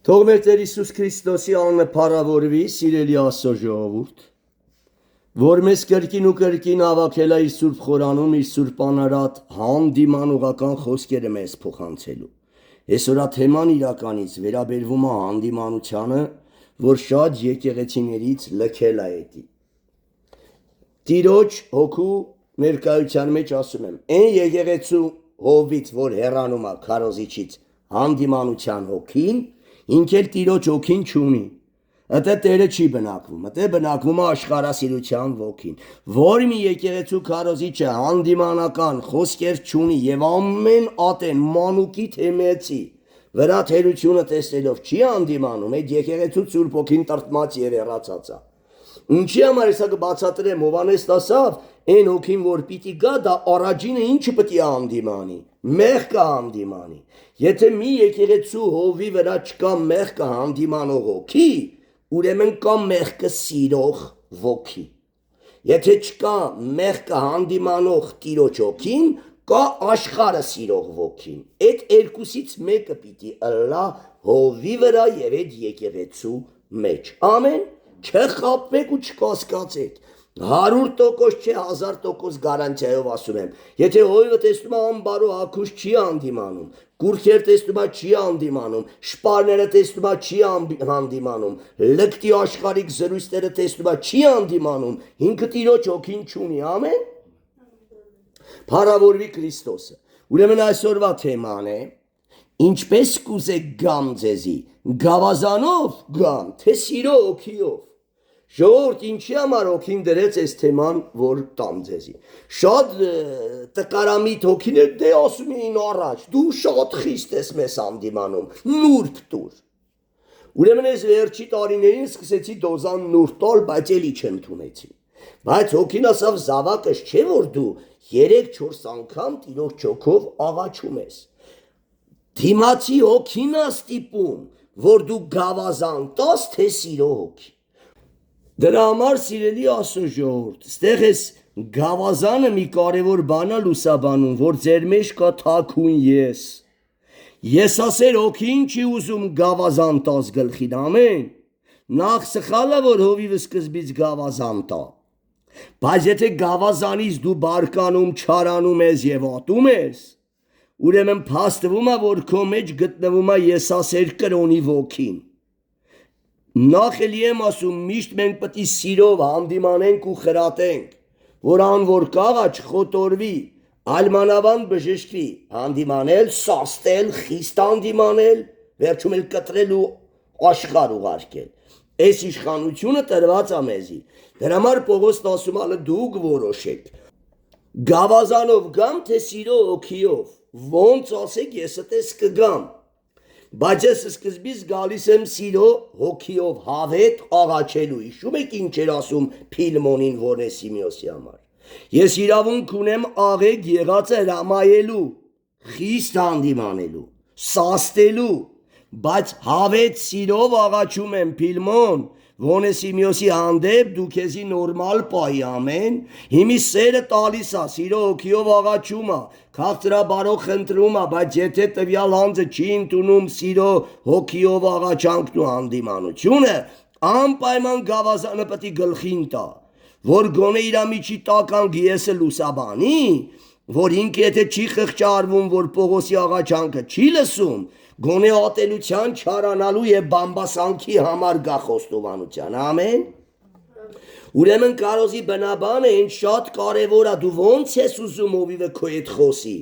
Թող մեր Տեր Հիսուս Քրիստոսի անունը փառավորվի, սիրելի Աստծո ժողովուրդ, որ մեզ կրկին ու կրկին հավաքել է իր Սուրբ Խորանում, իր Սուրբ անարատ հանդիմանողական խոսքերը մեզ փոխանցելու։ Այսօր թեման իրականից վերաբերվում է հանդիմանությանը, որ շատ եկեղեցիներից լքել է էդի։ Տիրոջ հոգու ներկայության մեջ ասում եմ, այն եկեղեցու հովից, որ հեռանում է քարոզիչից հանդիմանության հոգին, ինքել Տիրոջ հոգին չունի։ Ըտե Տերը չի բնակվում, ըտե բնակվում է աշխարհասիրության ոգին։ Որ մի եկեղեցու քարոզիչը հանդիմանական խոսքեր չունի եւ ամեն ատեն մանուկի թեմեցի վրա թերությունը տեսնելով չի հանդիմանում, այդ եկեղեցու Սուրբ ոգին տրտմած եւ հեռացած է։ Ինչի համար հեսա կբացատրեմ, Հովհաննեսն ասավ, այն հոգին որ պիտի գա, դա առաջինը ինչը պետք է հանդիմանի, մեղքը հանդիմանի։ Եթե մի եկեղեցու հովի վրա չկա մեղքը հանդիմանող հոգի, ուրեմն կա մեղքը սիրող ոգի։ Եթե չկա մեղքը հանդիմանող Տիրոջ հոգին, կա աշխարհը սիրող ոգին։ Այդ երկուսից մեկը պիտի ըլլա հովի վրա եւ այդ եկեղեցու մեջ։ Ամեն չխաբվեք ու չկասկածեք։ 100% չէ, 1000% գարանտիայով ասում եմ։ Եթե հովիվը տեսնում է ամբարո հագուշ չի հանդիմանում, կուրքեր տեսնում է չի հանդիմանում, շպարները տեսնում է չի հանդիմանում, լկտի աշխարհիկ զրույցները տեսնում է չի հանդիմանում, ինքը Տիրոջ հոգին չունի, ամեն։ Փառավորվի Քրիստոսը։ Ուրեմն այսօրվա թեման է. ինչպես կուզեք գամ ձեզի, գավազանով գամ, թե սիրո հոգիով։ Ժողովուրդ, ինչի համար հոգին դրեց այս թեման, որ տամ ձեզի։ Շատ տկարամիտ հոգիներ դե ասում էին առաջ, դու շատ խիստ ես մեզ հանդիմանում, նուրբ տուր։ Ուրեմն այս վերջի տարիներին սկսեցի դոզան նուրբ տալ, բայց էլի չընդունեցի։ Բայց հոգին ասավ զավակս չէ որ դու 3-4 անգամ Տիրոջ հոգով աղաչում ես։ Դիմացի հոգին է ստիպում, որ դու գավազան տաս, թե սիրո հոգի։ Դրա համար սիրելի Աստծո ժողովուրդ, ստեղ էս գավազանը մի կարևոր բան է լուսաբանում, որ ձեր մեջ կա թաքուն եսասեր հոգին չի ուզում գավազան տաս գլխին, ամեն։ Նախ սխալ է, որ հովիվը սկզբից գավազան տա։ Բայց եթե գավազանից դու բարկանում, չարանում ես եւ ատում ես, ուրեմն փաստվում է, որ քո մեջ գտնվում է եսասեր կրոնի ոգին։ Նախ էլի եմ ասում, միշտ մենք պետք է սիրով հանդիմանենք ու խրատենք, որ անոր կաղա չխոտորվի, այլմանավանդ բժշկվի, հանդիմանել, սաստել, խիստ հանդիմանել, վերջում էլ կտրել ու աշխարհ ուղարկել։ Այս իշխանությունը տրված է մեզի։ Դրա համար Պողոսն ասում է դուք որոշեք։ Գավազանով գամ, թե սիրո հոգիով, ոնց ասեք ես այդպես կգամ։ Բայց ես սկզբից գալիս եմ սիրո հոգիով հավետ աղաչելու։ Հիշում եք ինչ էր ասում Փիլմոնին Որնեսիմիոսի համար։ Ես իրավունք ունեմ աղեկ եղած հրամայելու, խիստ հանդիմանելու, սաստելու, բայց հավետ սիրով աղաչում եմ Փիլմոն Որնեսիմիոսի հանդեպ դու քեզի նորմալ պայի ամեն, հիմի սերը տալիս է, սիրո հոգիով աղաչում է, քաղցրաբարով խնդրում է, բայց եթե տվյալ անձը չի ընդունում սիրո հոգիով աղաչանքն ու հանդիմանությունը, անպայման գավազանը պետք է գլխին տա, որ գոնե իր միջի տական գիեսը լուսաբանի, որ ինքը եթե չի խղճարվում, որ Պողոսի աղաչանքը չի լսում, գոնե ատելության չարանալու եւ բամբասանքի համար գա խոստովանության, ամեն։ Ուրեմն կարոզի բնաբանը այն շատ կարևոր է, դու ոնց ես ուզում հովիվը քո հետ խոսի։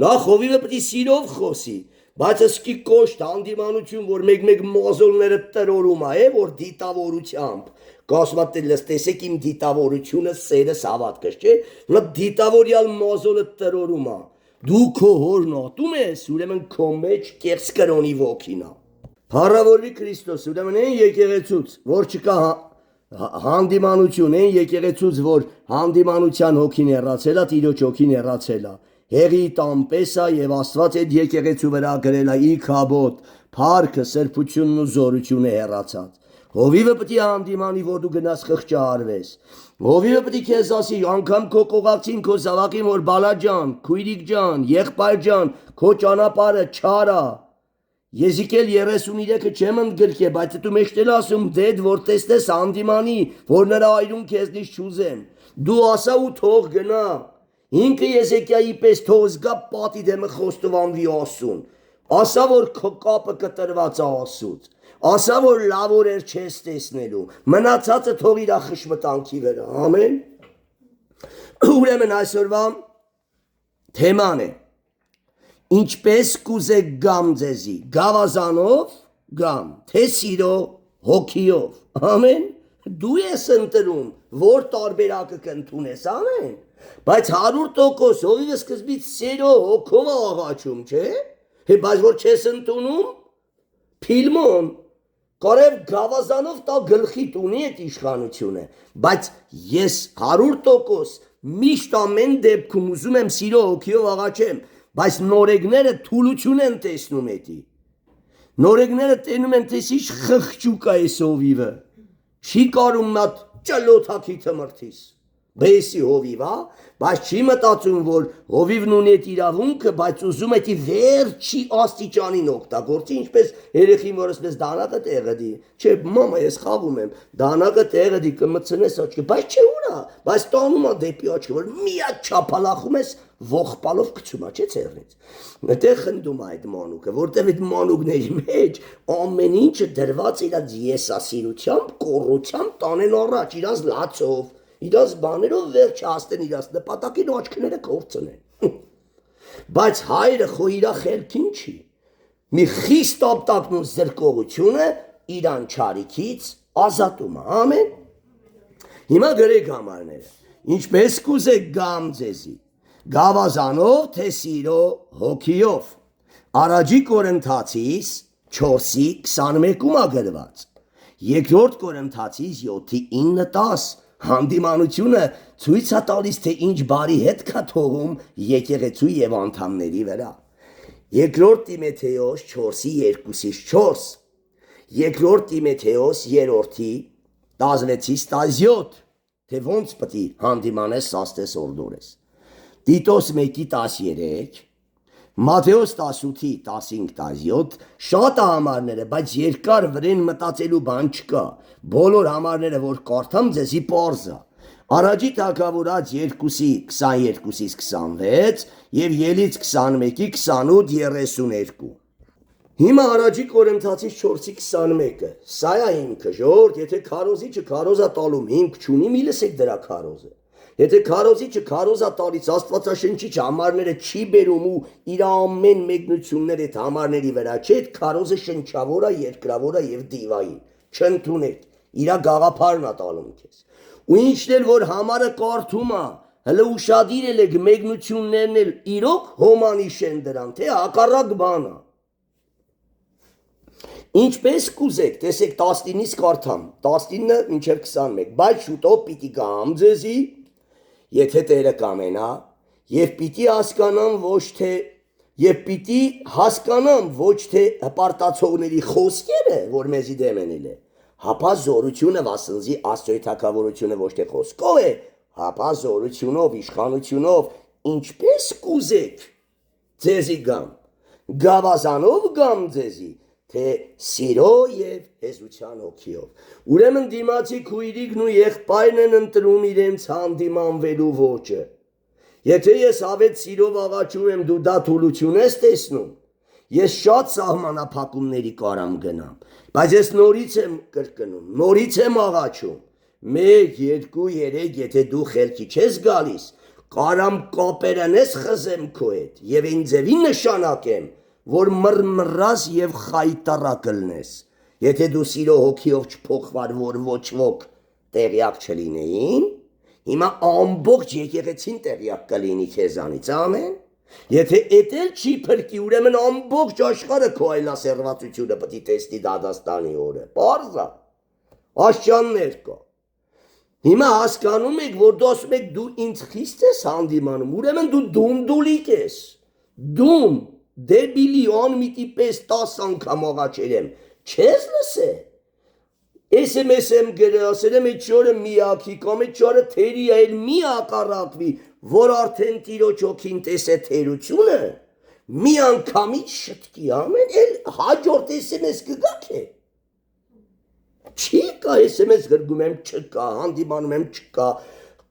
Նախ հովիվը պետք է սիրով խոսի, բայց ըսկի կոշտ հանդիմանություն, որ մեկ մոզոլները տրորում է, որ դիտավորությամբ կասմատելս տեսեք իմ դիտավորությունը սերս հավատքս, չէ՞։ Նա դիտավորյալ մոզոլը տրորում է։ Դու քո հորն ատում ես, ուրեմն քո մեջ կեղծ կրոնի ոգին է։ Փառավորվի Քրիստոս, ուրեմն այն եկեղեցուց, որ չկա հանդիմանություն, այն եկեղեցուց, որ հանդիմանության հոգին հեռացել է, Տիրոջ հոգին հեռացել է։ Հեղի տամպես է եւ Աստված այդ եկեղեցու վրա գրել է իքաբոտ, փառքը, սրբությունն ու զորությունը հեռացած։ Հովիվը պետք է հանդիմանի, որ դու գնաս խղճահարվես։ Հովիվը պետք է քեզ ասի, անգամ քո կողակցին, քո զավակին, որ բալա ջան, քույրիկ ջան, եղբայր ջան, քո ճանապարհը չար է։ Եզիկել 33-ը չեմ ընդգրկե, բայց դու մեջտել ասում դեդ որ տեսնես հանդիմանի, որ նրա այրուն քեզնից չուզեմ։ Դու ասա ու թող գնա։ Ինքը Եզեկիայի պես թող զգա պատի դեմը խոստովանվի ասուն։ Ասա որ քո կապը կտրված է ասուց։ Ասա որ լավ օրեր չես տեսնելու։ Մնացածը թող իր խշմտանքի վրա։ Ամեն։ Ուրեմն այսօրվա թեման է։ Ինչպես կուզեք գամ ձեզի, գավազանով գամ, թե սիրո հոգիով, ամեն, դու ես ընտրում, որ տարբերակը կընդունես, ամեն, բայց 100% հովիվը սկզբից սիրո հոգով աղաչում, չէ, բայց որ չես ընդունում, փիլմոն, կարև գավազանով տա գլխի տունի այդ իշխանությունը, բայց ես 100% միշտ ամեն դեպքում ուզում եմ սիրո հոգիով աղաչեմ, բայց նորեգները թուլություն են տեսնում էդի։ Նորեգները տենում են տես ինչ խղճուկ է այս հովիվը։ Չի կարում մատ ճլոթակի թմրթիս։ Բեսի հովիվ, բայց չի մտածում, որ հովիվն ունի այդ իրավունքը, բայց ուզում է դի վերջի աստիճանին օգտագործի, ինչպես երեխին որ ասես դանակը տեղը դի։ Չէ, մամա, ես խաղում եմ, դանակը տեղը դի կմցնես աչքը, բայց չէ ուրա, բայց տանում է դեպի աչքը, որ միակ չափալախում ես ողբալով գցում է, չէ ցերնից։ Այդտեղ խնդում է այդ մանուկը, որտեղ այդ մանուկների մեջ ամեն ինչը դրված իր եսասիրությամբ, կոռուպցիամբ տանեն առաջ, իրաց լացով, իրաց բաներով վերջ հասնեն իրաց նպատակին ու աչքները կորցնեն։ Բայց հայրը խո իր խելքին չի։ Մի խիստ ապտակն ու զրկողությունը իրան չարիքից ազատում է, ամեն։ Հիմա գրեք համարները, ինչպես կուզեք գամ ձեզի, գավազանով թե սիրո հոգիով, առաջի Կորինթացիս 4:21-ում է գրված, երկրորդ Կորինթացիս 7:9-10, հանդիմանությունը ցույց է տալիս, թե ինչ բարի հետ կա թողում եկեղեցու եւ անդամների վրա, երկրորդ Տիմոթեոս 4:2-4, երկրորդ Տիմոթեոս 3:16-17, թե ոնց պետք է հանդիմանես սաստես օրդորես, Տիտոս 1:13, Մատթեոս 18:15-17, շատ համարները, բայց երկար վրեն մտածելու բան չկա, բոլոր համարները, որ կարդամ ձեզի պարզ է, առաջի Թագավորաց 2:22-26 և ելից 21:28-32, հիմա առաջի Կորինթացիս 4:21, սա է հիմքը, ժողովուրդ, եթե քարոզիչը քարոզա տալում հիմք չունի, մի լսեք դրա քարոզը, եթե քարոզիչը քարոզա տալիս Աստվածաշնչիչը համարները չի բերում ու իր ամեն մեկնությունները այդ համարների վրա չէ, այդ քարոզը շնչավոր է, երկրավոր է եւ դիվային, չընդունեք, իր գաղափարն է տալում քեզ։ Ու ինչն էլ որ համարը կարդում է, հələ ուշադիր եք մեկնություններն էլ իրոք հոմանիշեն դրան, թե հակառակ բան է։ Ինչպես կուզեք, տեսեք 19-ից կարդամ, 19-ը մինչև 21, բայց շուտով պիտի գամ ձեզի, եթե Տերը կամենա, եւ պիտի հասկանամ ոչ թե հպարտացողների խոսքերը, որ մեզի դեմ են ելել, հապա զորությունը վասնզի Աստծոյի թագավորությունը ոչ թե խոսքով է, հապա զորությունով, իշխանությունով, ինչպես կուզեք ձեզի գամ, գավազանով գամ ձեզի, թե սիրո եւ հեզության հոգիով։ Ուրեմն դիմացի քույրիկն ու եղբայրն են ընտրում իրենց հանդիմանվելու ոճը։ Եթե ես ավետ սիրով աղաչում եմ, դու դա թուլություն ես տեսնում։ Ես շատ սահմանափակումների կարամ գնամ, բայց ես նորից եմ կրկնում, նորից եմ աղաչում։ 1, 2, 3, եթե դու խելքի չես գալիս, կարամ կապերանես խզեմ քո հետ եւ այն ձևի նշանակեմ, որ մռմռաս եւ խայտարակ լնես, եթե դու սիրո հոգիով չփոխվար, որ ոչ ոք տեղյակ չլինեին, հիմա ամբողջ եկեղեցին տեղյակ կլինի քեզանից, ամեն, եթե էտել չի փրկի, ուրեմն ամբողջ աշխարհը քո այլասերվածությունը պետք է տեսնի Դադաստանի օրը, պարզ է, աշճաններ կա, հիմա հասկանում եք, որ դու ասում եք, դու ինձ խիստ ես հանդիմանում, ուրեմն դու դունդուլիկ ես, դում, դեբիլի անմիտի պես 10 անգամ աղաչել եմ, չես լսե, SMS եմ գրել, ասել եմ այդ շորը միակի, կամ այդ շորը թերի է, մի ակառակվի, որ արդեն տիրոջ հոգին տես է թերությունը, մի անգամից շտկի ամեն էլ հաջորդ SMS կգաք է չի կա SMS գրգում եմ չկա հանդիմանում եմ չկա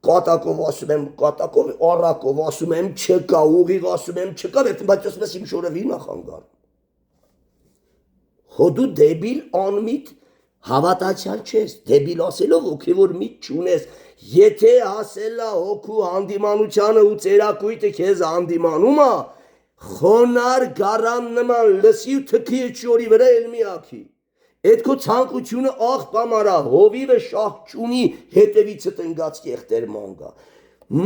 կատակով ասում եմ կատակով առակով ասում եմ չկա ուղիղ ասում եմ չկա բայց ասում ես իմ շորովի նախանգար հոդու դեբիլ անմիտ հավատացյալ չես դեբիլ ասելով հոգևոր միտ չունես եթե ասելա հոգու հանդիմանությանը ու ծերակույտը քեզ հանդիմանում է խոնար գարան նման լսի ու թքի այդ շորի վրա էլ միակի այդ քո ցանկությունը աղբամարա հովիվը շահ չունի հետևիցը տնգած կեղտեր մանգա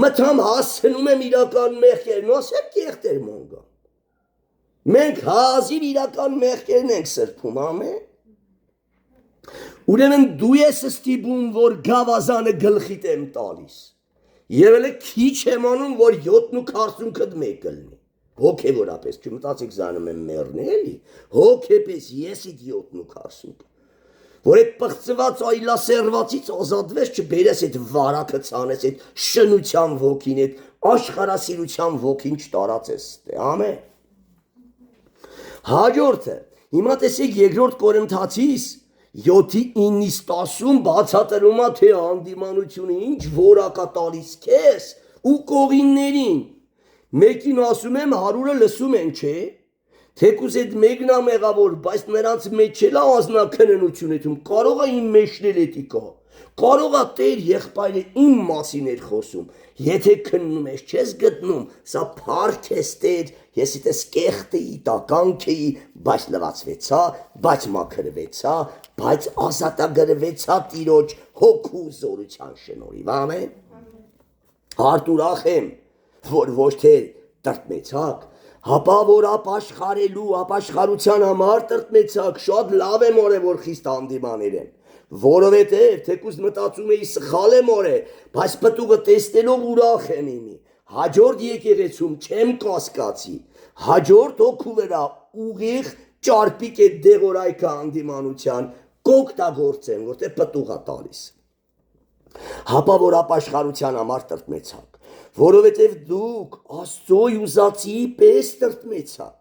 մթամ հասնում եմ իրական մեղքերն ասեմ կեղտեր մանգա մենք հազիվ իրական մեղքերն ենք սրբում ամեն ուրեմն դու ես ստիպում որ գավազանը գլխիդ եմ տալիս եւ էլ քիչ եմ անում որ 740-դ մեկ կլինի հոգևորապես չմտածեք զանում եմ մեռնել էլի հոգեպես ես իդ 740 որ այդ պղծված այլասերվածից ազատվես չբերես այդ վարակը ցանես այդ շնության ոգին այդ աշխարհասիրության ոգին չտարածես ամեն հաջորդը հիմա տեսեք երկրորդ Կորինթացիս 7:9-ից 10 բացատրում է թե հանդիմանությունը ինչ որակա տալիս քեզ ու կողիններին մեկին ասում եմ 100-ը լսում են չէ թեկուզ այդ մեկն է մեղավոր բայց նրանց մեջ էլ ազնաքննություն է կարող է իմ մեջն էլ էտի կա կարող է Տեր եղբայրը իմ մասին էր խոսում եթե քննում ես չես գտնում սա փառք է Տեր ես իտես կեղտեի տականքեի բայց լվացվեցա բայց մաքրվեցա բայց ազատագրվեցա Տիրոջ հոգու զորության շնորհիվ ամեն հարդուրախ եմ որ ոչ թե տրտմեցաք հապա որ ապաշխարելու ապաշխարության համար տրտմեցաք շատ լավ է մորե որ խիստ հանդիմաներ են որովհետև թեկուզ մտածում էի սխալ է մորե բայց պտուղը տեսնելով ուրախ եմ իմի հաջորդ եկեղեցում չեմ կասկածի հաջորդ հոգու վրա ուղիղ ճարպիկ է դեղորայքը հանդիմանության կօգտագործեմ որտեղ պտուղ է տալիս հապա որ ապաշխարության համար տրտմեցաք որովհետև դուք Աստծո ուզածի պես տրտմեցաք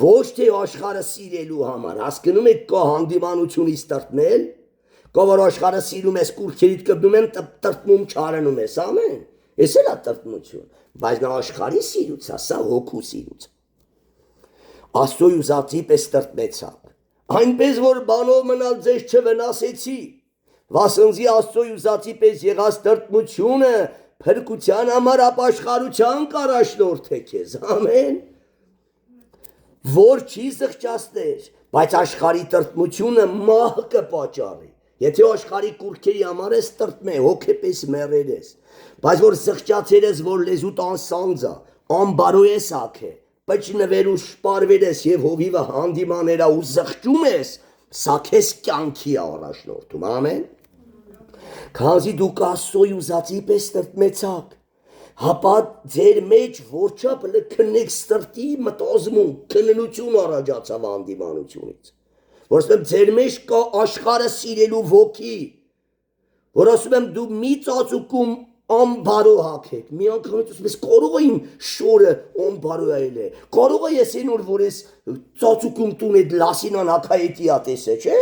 ոչ թե աշխարհը սիրելու համար հասկանում եք կա հանդիմանությունից տրտմել կա որ աշխարհը սիրում ես կուրքերիդ կպնում են տրտմում չարանում ես ամեն էս էլ է տրտմություն բայց նա աշխարհի սիրուց է սա հոգու սիրուց Աստծո ուզածի պես տրտմեցաք այնպես որ բանով մնալ ձեզ չվնասեցի վասնզի Աստծո ուզածի պես եղած տրտմությունը փրկության համար ապաշխարության կարաշնորթ է քեզ ամեն որ չի զղջացներ բայց աշխարհի տրտմությունը մահ կպաճառի եթե աշխարհի կուրքերի համար ես տրտմե հոգեպես մեռել ես բայց որ զղջացել ես որ լեզուտ անսանձա անբարո ես ակե պճնվել ու շպարվել ես եւ հովիվը հանդիմաներա ու զղջում ես սա քեզ կյանքի առաջնորդում ամեն քանզի դուք Աստծո ուզածի պես տրտմեցաք հապա ձեր մեջ որչափ լքնեք սրտի մտազմուն քննություն առաջացավ հանդիմանությունից որ ասում եմ ձեր մեջ կա աշխարհը սիրելու ոգի որ ասում եմ դու մի ծածուկում անբարո հագեք մի անգամ ասում ես կարող է իմ շորը անբարո է կարող է ես այն որ ես ծածուկում տուն այդ լասինան հակայետիա տեսե չէ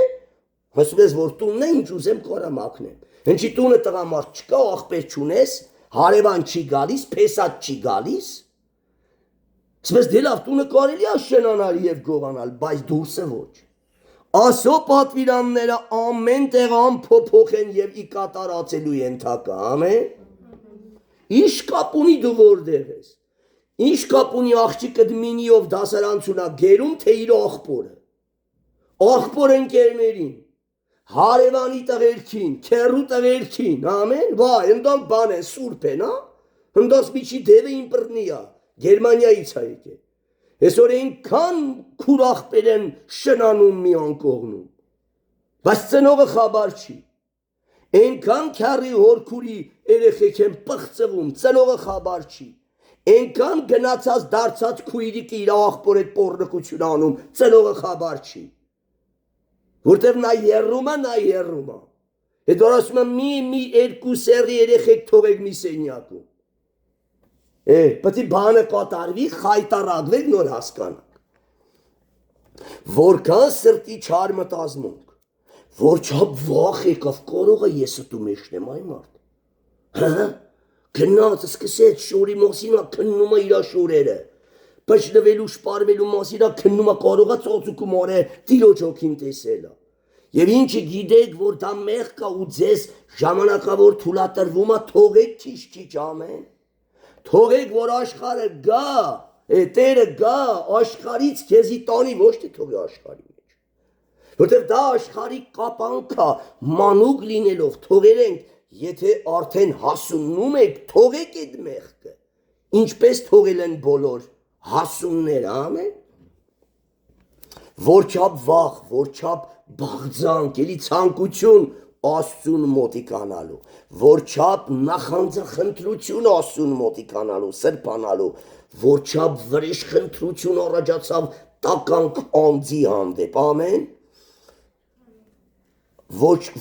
ասում ես որ տունն է ինչ ուզեմ կարա մաքնեմ ինչի տունը տղամարդ չկա աղբեր չունես հարևան չի գալիս փեսատ չի գալիս ասես դե լավ տունը կարելի է շենանալ եւ գողանալ բայց դուրսը ոչ Աստծո պատվիրանները ամեն տեղ ամփոփող են եւ ի կատարածելու ենթակա ամեն Ինչ կապ ունի դու որտեղ ես Ինչ կապ ունի աղջիկը դմինիով դասարանցունա գերում թե իր աղբոր ընկերներին հարևանի տղերքին քերու տղերքին ամեն վայ ընդան բան է սուրբ է նա ընդաս միջի դևը իմպրնիա Գերմանիայից է եկել Այսօր այնքան քուրախպեր են շնանում մի անկողնում բայց ծնողը խաբար չի այնքան քարի հորքուրի երեխեք են պղծվում ծնողը խաբար չի այնքան գնացած դարձած քույրիկը իր աղբոր այդ պոռնկություն անում ծնողը խաբար չի որտեղ նա երում է այդ որ ասում եմ մի երկու սերի երեխեք թողեք մի սենյակում Պետք է բանը կատարվի, խայտարակվեք, նոր հասկանաք։ Որքան սրտի չար մտածմունք, որ չափ վախ եկավ, կարող է ես դու մեջնեմ այ մարդ։ Հա՞, գնաց սկսեց շորի մասին քննում է իր շորերը։ Բժնվելու, շպարվելու մասին քննում է, կարող է ծոցուկում օրը տիրոջ օքին տեսելը։ Եվ ինչը գիտեք, որ դա մեղ կա ու ձեզ ժամանակավոր թույլատրվում է, թողեք քիչ-քիչ ամեն։ Թողեք, որ աշխարհը գա, Տերը գա, աշխարհից քեզի տանի, ոչ թե թողի աշխարհի մեջ։ Որտեղ դա աշխարհի կապանք է, մանուկ լինելով, թողերենք, եթե արդեն հասունում եք, թողեք այդ մեղքը։ Ինչպես թողել են բոլոր հասունները, ամեն։ Որչափ վախ, որչափ բաղձանք, էլի ցանկություն Աստծուն մոտիկանալու, որչափ նախանձախնդրություն Աստծուն մոտիկանալու, սրբանալու, որչափ վրեժխնդրություն առաջացավ տականք անձի հանդեպ, ամեն։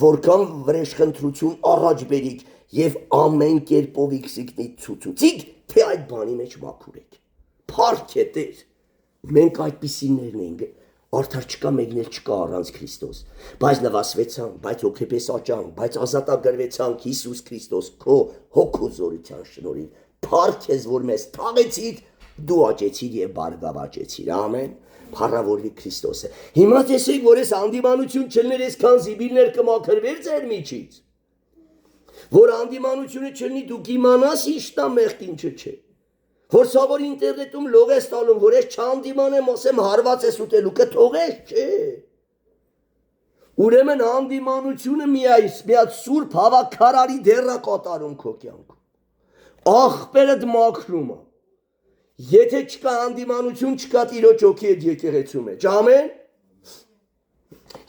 Որքան վրեժխնդրություն առաջ բերիք եւ ամեն կերպով իքսիկնի ցուցուցիկ, թե այդ բանի մեջ մաքուր եք։ Փառք է Տեր։ Մենք այդպիսիներն ենք, արդար չկա, մեկն էլ չկա առանց Քրիստոս։ Բայց լվացվեցանք, բայց հոգեպես աճանք, բայց ազատագրվեցանք Հիսուս Քրիստոս քո հոգու զորության շնորհիվ։ Փառք ես, որ մեզ թաղեցիր, դու աճեցիր եւ բարգավաճեցիր։ Ամեն։ Փառավորվի Քրիստոսը։ Հիմա տեսեք, որ ես անդիմանություն չլներ, այսքան զիբիլներ կմաքրվեր ձեր միջից։ Որ անդիմանությունը չլինի, դուք իմանաս ինչ-ն է մեղք, ինչը չէ։ Որ սովոր ինտերնետում լող ես տալում, որ ես չանդիմանեմ, ասեմ հարված ես ուտելու, կթողես, չէ։ Ուրեմն անդիմանությունը միած սուրբ հավաքարարի դեր է կատարում քո կյանքում։ Աղբերդ մաքրում է։ Եթե չկա անդիմանություն, չկա Տիրոջ հոգի այդ եկեղեցու մեջ, ամեն։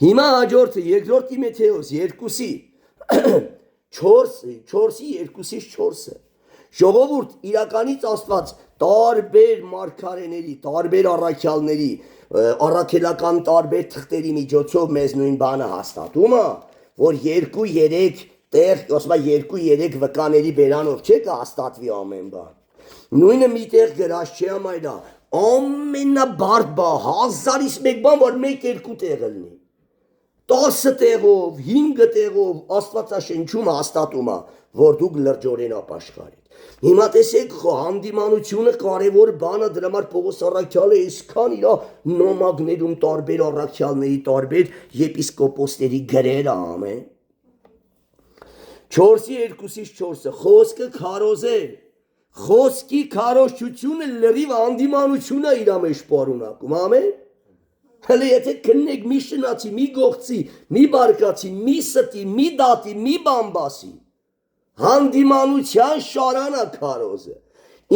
Հիմա հաջորդը երկրորդ Տիմոթեոս 4:2-4-4-4 Ժողովուրդ, իրականից Աստված տարբեր մարգարեների, տարբեր առաքյալների, առաքելական տարբեր թղթերի միջոցով մեզ նույն բանը հաստատում է, որ 2-3 տեղ, ասում է 2-3 վկաների բերանով չէ կհաստատվի ամեն բան։ Նույնը միտեղ գրած չէ ամայնա, ամենաբարդ բա, 1000-ից մեկ բան, որ 1-2 տեղը լինի։ 10 տեղով, 5 տեղով Աստվածաշնչում հաստատում է, որ դուք լրջորեն ապաշխարեք։ Հիմա տեսեք, հանդիմանությունը կարևոր բան է, դրա համար Պողոս առաքյալը այսքան իր նոմագներում տարբեր առաքյալների, տարբեր եպիսկոպոսների գրերը ամեն։ 4:2-4 խոսքը քարոզել։ Խոսքի քարոզչությունը լրիվ անդիմանություն է իր մեջ պարունակում, ամեն։ Հələ եթե քննեք մի շնացի, մի գողցի, մի բարկացի, մի ստի, մի դատի, մի բամբասի, հանդիմանության շարանը քարոզը։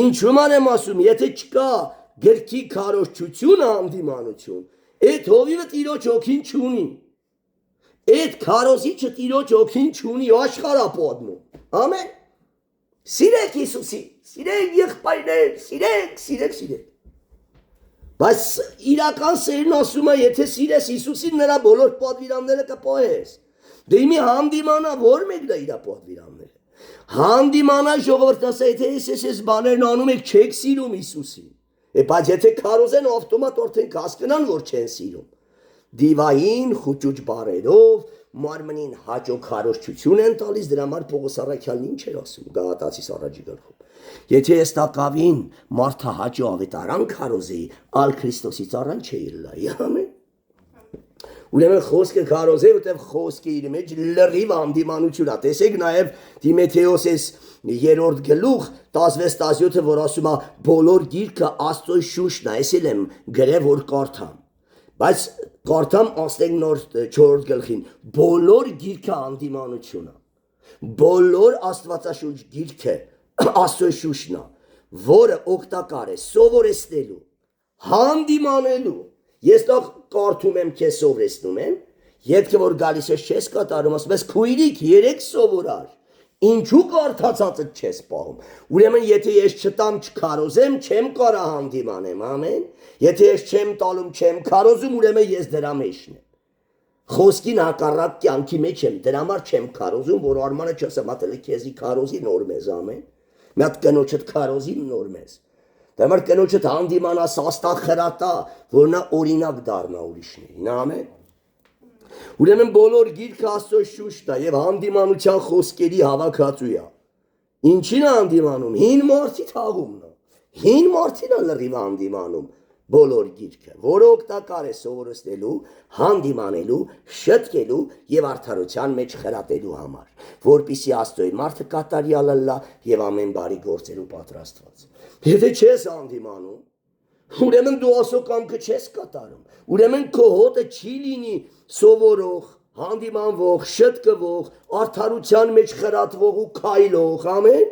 Ինչու եմ ասում, եթե չկա գրքի քարոզչությունը հանդիմանություն, այդ հովիվը Տիրոջ հոգին չունի։ Այդ քարոզիչը Տիրոջ հոգին չունի, աշխարհ ապոդնում։ Ամեն։ Սիրեք Հիսուսին, սիրեք եղբայրներ, սիրեք։ Բայց իրական սերն ասում է, եթե սիրես Հիսուսին, նրա բոլոր պատվիրանները կպահես։ Դե իմի հանդիմանա, որ մեկն է իր պատվիրանները։ Հանդիմանա ժողովուրդ ասա, եթե ես բաներն անում եք, չեք սիրում Հիսուսին։ Բայց եթե քարոզեն ավտոմատ արդեն կհասկանան, որ չեն սիրում։ Դիվային խուճուճ բարերով մարմնին հաճո քարոզչություն են տալիս, դրա համար Պողոս առաքյալն ինչ էր ասում Գաղատացիս առաջի գլխում։ Եթե ես տակավին մարդը հաճո ավետարան քարոզեի, ալ Քրիստոսի ծառան չէի լայի, ամեն։ Ուրեմն խոսքը քարոզել, որտեղ խոսքը իր մեջ լրիվ անդիմանություն է։ Տեսեք նաև Տիմոթեոս 3-րդ գլուխ 16-17-ը, որ ասում է բոլոր գիրքը Աստծո շուշն է, ես եմ գրել որ կարդամ։ Բայց կարդամ 4-րդ գլխին, բոլոր գիրքը անդիմանություն է։ Բոլոր Աստվածաշունչ գիրքը Աստծո շուշն է, որը օգտակար է սովորեցնելու, հանդիմանելու։ Ես տող կարդում եմ, քեզ սովորեցնում եմ, ետքը որ գալիս ես չես կատարում, ասում ես քույրիկ 3 սովորար, ինչու կարդացածը չես պահում։ Ուրեմն եթե ես չտամ չքարոզեմ, չեմ կարա հանդիմանեմ, ամեն։ Եթե ես չեմ տալում, չեմ քարոզում, ուրեմն ես դրա մեջն եմ։ Խոսքին հակառակ կյանքի մեջ եմ, դրա համար չեմ քարոզում, որ արմանը չասեմ, ատել քեզի քարոզի նոր մեզ ամեն։ մի հատ կնոջդ քարոզի նոր մեզ դա մեր կնոջդ հանդիմանա սաստա խրատա որ նա օրինակ դառնա ուրիշներին ամեն ուրեմն բոլոր գիրքը Աստծո շուշտ է եւ հանդիմանության խոսքերի հավաքածու է ինչին է հանդիմանում հին մարդի թաղումն է հին մարդին է լրիվ հանդիմանում բոլոր գիրքը որը օգտակար է սովորեցնելու հանդիմանելու շտկելու եւ արդարության մեջ խրատելու համար որպիսի Աստծոյի մարդը կատարյալ լա եւ ամեն բարի գործելու պատրաստված եթե չես հանդիմանում ուրեմն դու Աստծո կամքը չես կատարում ուրեմն քո հոտը չի լինի սովորող հանդիմանվող շտկվող արդարության մեջ խրատվող ու քայլող ամեն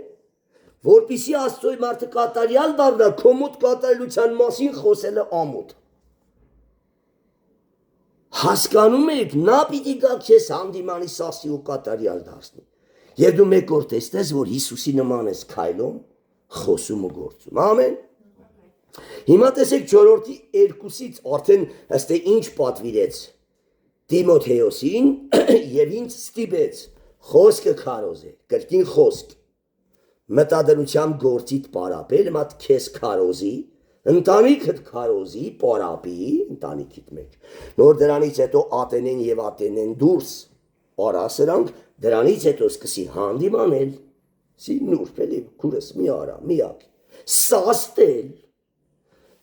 որպիսի Աստծոյի մարդը կատարյալ դառնա քո մոտ կատարելության մասին խոսելը ամոթ հասկանում եք նա պիտի գա քեզ հանդիմանի սասի ու կատարյալ դարձնի եւ դու մեկ օր տեսնես որ Հիսուսի նման ես քայլում խոսում ու գործում ամեն հիմա տեսեք 4-րդի 2-ից արդեն ըստ ինչ պատվիրեց Տիմոթեոսին եւ ինձ ստիպեց խոսքը քարոզել կրկին խոսք մտադրությամբ գործիդ պարապել մատ քեզ քարոզի ընտանիքդ քարոզի պարապի ընտանիքիդ մեջ նոր դրանից հետո ատենեն եւ ատենեն դուրս արա սրանք դրանից հետո սկսի հանդիմանել սի նուրբ էլի քուրս մի արա միակ սաստել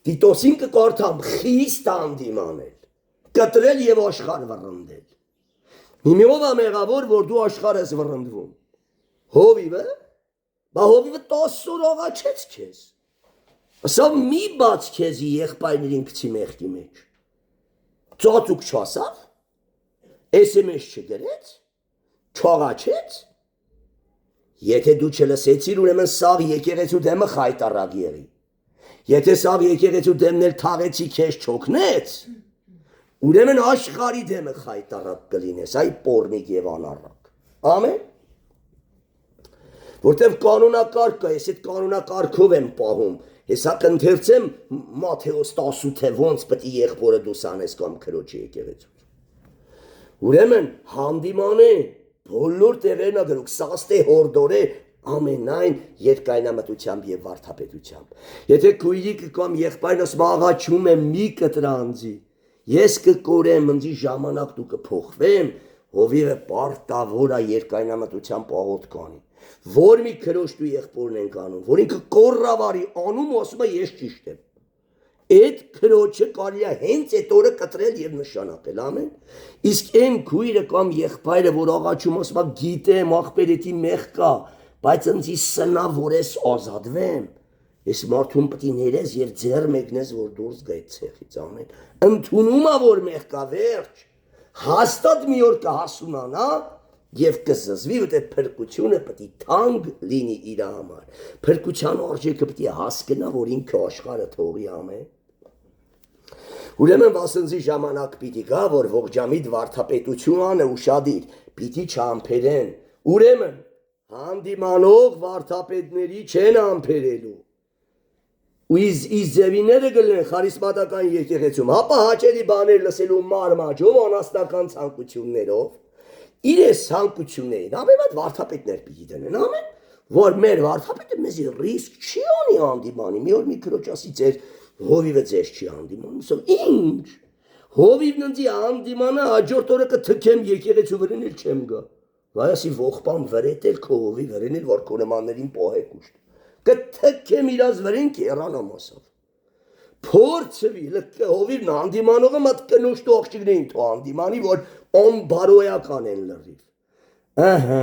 Տիտոսին կկարդամ խիստ հանդիմանել կտրել եւ աշխարհ վռնդել հիմիով է մեղավոր որ դու աշխարհ ես վռնդվում հովիվը Բա հովիվը 10 օր աղաչեց քեզ ասա մի բաց քեզի եղբայրներին գցի մեղքի մեջ ծածուկ չասավ SMS չգրեց չաղաչեց եթե դու չլսեցիր ուրեմն սաղ եկեղեցու դեմը խայտարակ եղի եթե սաղ եկեղեցու դեմն էլ թաղեցի քեզ չօգնեց ուրեմն աշխարհի դեմը խայտարակ կլինես այ պորնիկ եւ անառակ ամեն որտեվ կանոնակարգ կա, ես այդ կանոնակարգով եմ պահում, հեսա կընթերցեմ Մատթեոս 18-ը ոնց պետք է եղբորը դուս անես կամ քրոջի եկեղեցու։ Ուրեմն հանդիմանե բոլոր տեղերն ագրուկ սաստե հորդորե ամենայն երկայնամտությամբ եւ վարդապետությամբ։ Եթե քույրիկը կամ եղբայրն ասում աղաչում եմ մի կտրանձի, ես կկորեմ ընձի ժամանակ դու կփոխվեմ, հովիվը պարտավոր է երկայնամտությամբ աղոտ կանի։ Որ մի քրոջ դու եղբորն ենք անում, որ ինքը կորրավարի անում ու ասում է ես ճիշտ եմ։ Այդ քրոջը կարելի է հենց այդ օրը կտրել եւ նշանակել, ամեն։ Իսկ այն քույրը կամ եղբայրը, որ աղաչում ասում է գիտեմ, աղբերետի մեղ կա, բայց ինձ սնա որ ես ազատվեմ։ Ես մարդուն պետք է ներես եւ ձեռ մեկնես որ դուրս գա այդ ցեղից, ամեն։ Ընդունում է որ մեղ կա վերջ։ Հաստատ մի օր կհասունանա Եվ կզզվի որ այդ փրկությունը պետք է թանկ լինի իր համար։ Փրկության արժեքը պետք է հասկանա, որ ինքը աշխարհը թողի ամեն։ Ուրեմն վասնզի ժամանակ պիտի գա, որ ողջամիտ վարդապետությունը ուշադիր, պիտի չամփերեն։ Ուրեմն հանդիմանող վարդապետների չեն ամփերելու։ Ու իզևիները գլեն խարիսմատական եկեղեցում, հապա հաճելի բաներ լսելու մարմաճով, անաստական ցանկություններով։ Իրես ցանկություններին ամենად վարդապետներ պիտի դնեն ամեն որ մեր վարդապետը մեզ ռիսկ չի անի հանդիմանի մի օր մի քրոջ ասի ձեր հովիվը ձեզ չի հանդիմանում ասում ինչ հովիվն ինձ հանդիմանա հաջորդ օրը կթքեմ եկեղեցու վրան էլ չեմ գա վայասի ողբամ վրետել քո հովի վրան էլ որ քո նմաններին պահեք ուշտ կթքեմ իրազ վրան կերանամ ասավ փորձվի լքը հովիվն հանդիմանողը մատ կնոջ դու աղջիկներին թո հանդիմանի որ անբարոյական են լրիվ ահա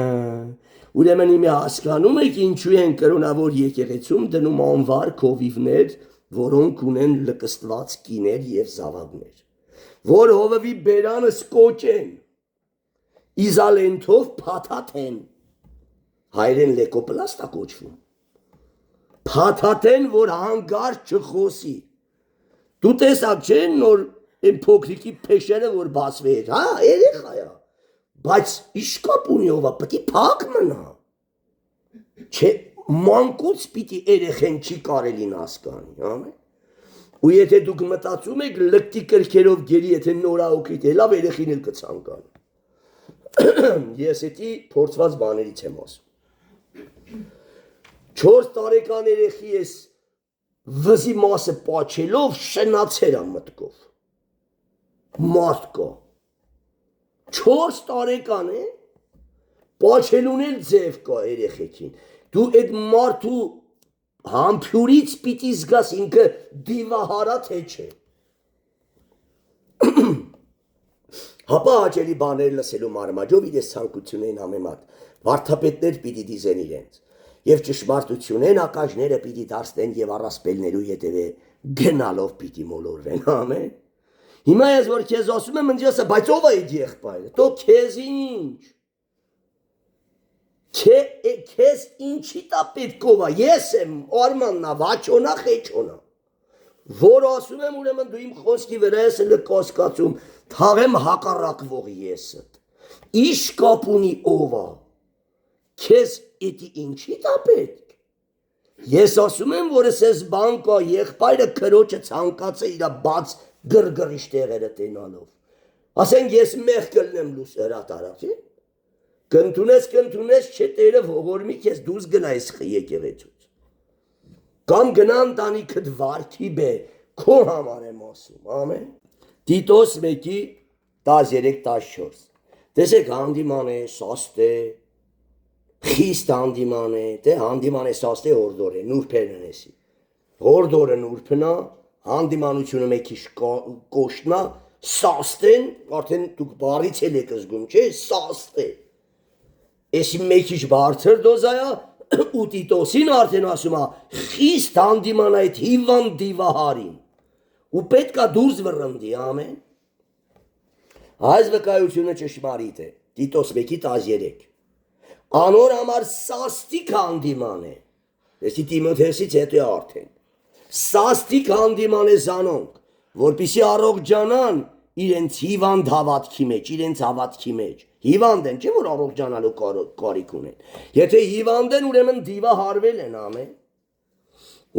ուրեմն իմի հասկանում եք ինչու են կրոնավոր եկեղեցում դնում անվար հովիվներ որոնք ունեն լկստված կիներ եւ զավակներ որ հովվի բերանը սկոճեն իզալենթով փաթաթեն հայրեն լեկոպլաստա կոչվում փաթաթեն որ հանգարտ չխոսի Դու տեսակ չեն նոր այն փոքրիկի փեշերը որ բացվեր, հա, երեխա է, բայց իշկապ ունի ով է, պետք է փակ մնա։ Չէ, մանկուց պիտի երեխեն չի կարելի հասկանի, ամեն։ Ու եթե դուք մտածում եք լկտի կրքերով գերի, եթե նորահոգիտ է, լավ երեխին էլ կցանկան։ Ես էդի փորձված բաներից եմ ասում։ 4 տարեկան երեխի ես վզի մասը պաչելով շնացել եմ մտքով։ Մարդ կա 4 տարեկան է պաչելուն էլ ձև կա երեխեքին։ Դու այդ մարդու համբյուրից պիտի զգաս ինքը դիվահարա թե չէ։ Հապա հաճելի բաներ լսելու մարմաջով իրես ցանկություն են համեմատ վարդապետներ պիտի դիզեն իրենց եւ ճշմարտությունեն ակաժները պիտի դարձնեն եւ առասպելներու ետևե գնալով պիտի մոլորվեն ամեն։ Հիմա ես որ քեզ ասում եմ ինձ ասա բայց ով է այդ եղբայրը դու քեզ ինչ քեզ ինչի տա պետքով է ես եմ արմաննա վաճոնա խեչոնա որ ասում եմ ուրեմն դու իմ խոսքի վրա ես լկոսկացում թաղեմ հակառակվող եսդ իշ կապունի ով է քեզ էդի ինչի տա պետք ես ասում եմ որ ես բան կա եղբայրը քրոջը ցանկացե իր բաց գրգռիշ տեղերը տենալով ասենք ես մեղ կլնեմ լուս հրատարակի կընդունես չէ տերը ողորմի քեզ դուրս գնայես եկեղեցուց կամ գնան տանիքդ վարքի բե քո համար եմ ասում ամեն Տիտոս 1:13-14 տեսեք հանդիման է սաստե խիստ հանդիման է դե հանդիման է սաստե հորդոր է նուրբերն էսի հորդորը նուրբնա հանդիմանությունը մեկի կոշտնա սաստեն արդեն դուք բարից էլ եք զգում չէ սաստե Էսի մեկիչ բարձր դոզայա ու Տիտոսին արդեն ասում է խիստ հանդիման այդ հիվանդ դիվահարին ու պետքա դուրս վռնդի ամեն այս վկայությունը ճշմարիտ է Տիտոս 1:13 անոր համար սաստիկ հանդիման է Էսի Տիմոթեոսից հետո արդեն սաստիկ հանդիման է զանոնք որպիսի առողջանան իրենց հիվանդ հավատքի մեջ Հիվանդ են, չէ՞ որ առողջանալու կարիք ունեն։ Եթե հիվանդ են, ուրեմն դիվահարվել են ամեն։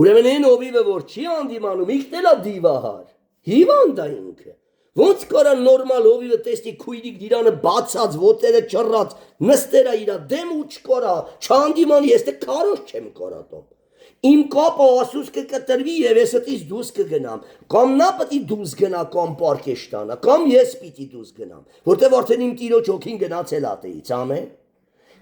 Ուրեմն այն ովիվը որ չի հանդիմանում, ինքն էլ է դիվահար։ Հիվանդ է ինքը։ Ոնց կարա նորմալ ովիվը տեսնի քույրիկ դիրանը բացած, ոտերը չռած, նստերա իր դեմ ու չկորա, չհանդիմանի, ես դե քարոզ չեմ կորատում։ Իմ կապը ասուս կկտրվի եւ ես այդից դուրս կգնամ կամ նա պիտի դուրս գնա կամ պարկեշտանա կամ ես պիտի դուրս գնամ որտեվ արդեն իմ տիրոջ հոգին գնացել ատեից ամեն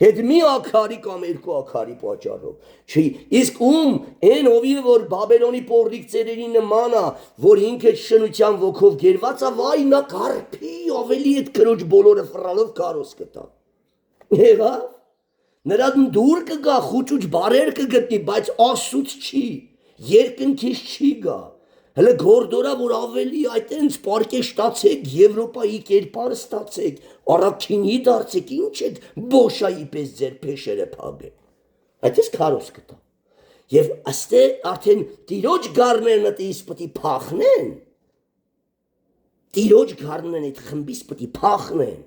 հետ մի ակարի կամ երկու ակարի պատճառով չի իսկ այն ովիվը որ բաբելոնի պոռնիկ ծերերի նման է որ ինքը շնության ոգով գերված է վայ նա կարփի ավելի այդ քրոջ բոլորը ֆռալով կարոս կտա եղավ Նրան դուր կգա, խուճուճ բարեր կգտնի, բայց ասուց չի, երկնքից չի գա, հլը գորդորա, որ ավելի այտենց պարկե շտացեք, Եվրոպայի կերպար ստացեք, առաքինի դարձեք, ինչ եք բոշայի պես ձեր փեշերը փագեք, այդպես քարոս կտա, և աստե արդեն տիրոջ գարներն ատիս պտի փախնեն, տիրոջ գարներն այդ խմբիս պտի փախնեն,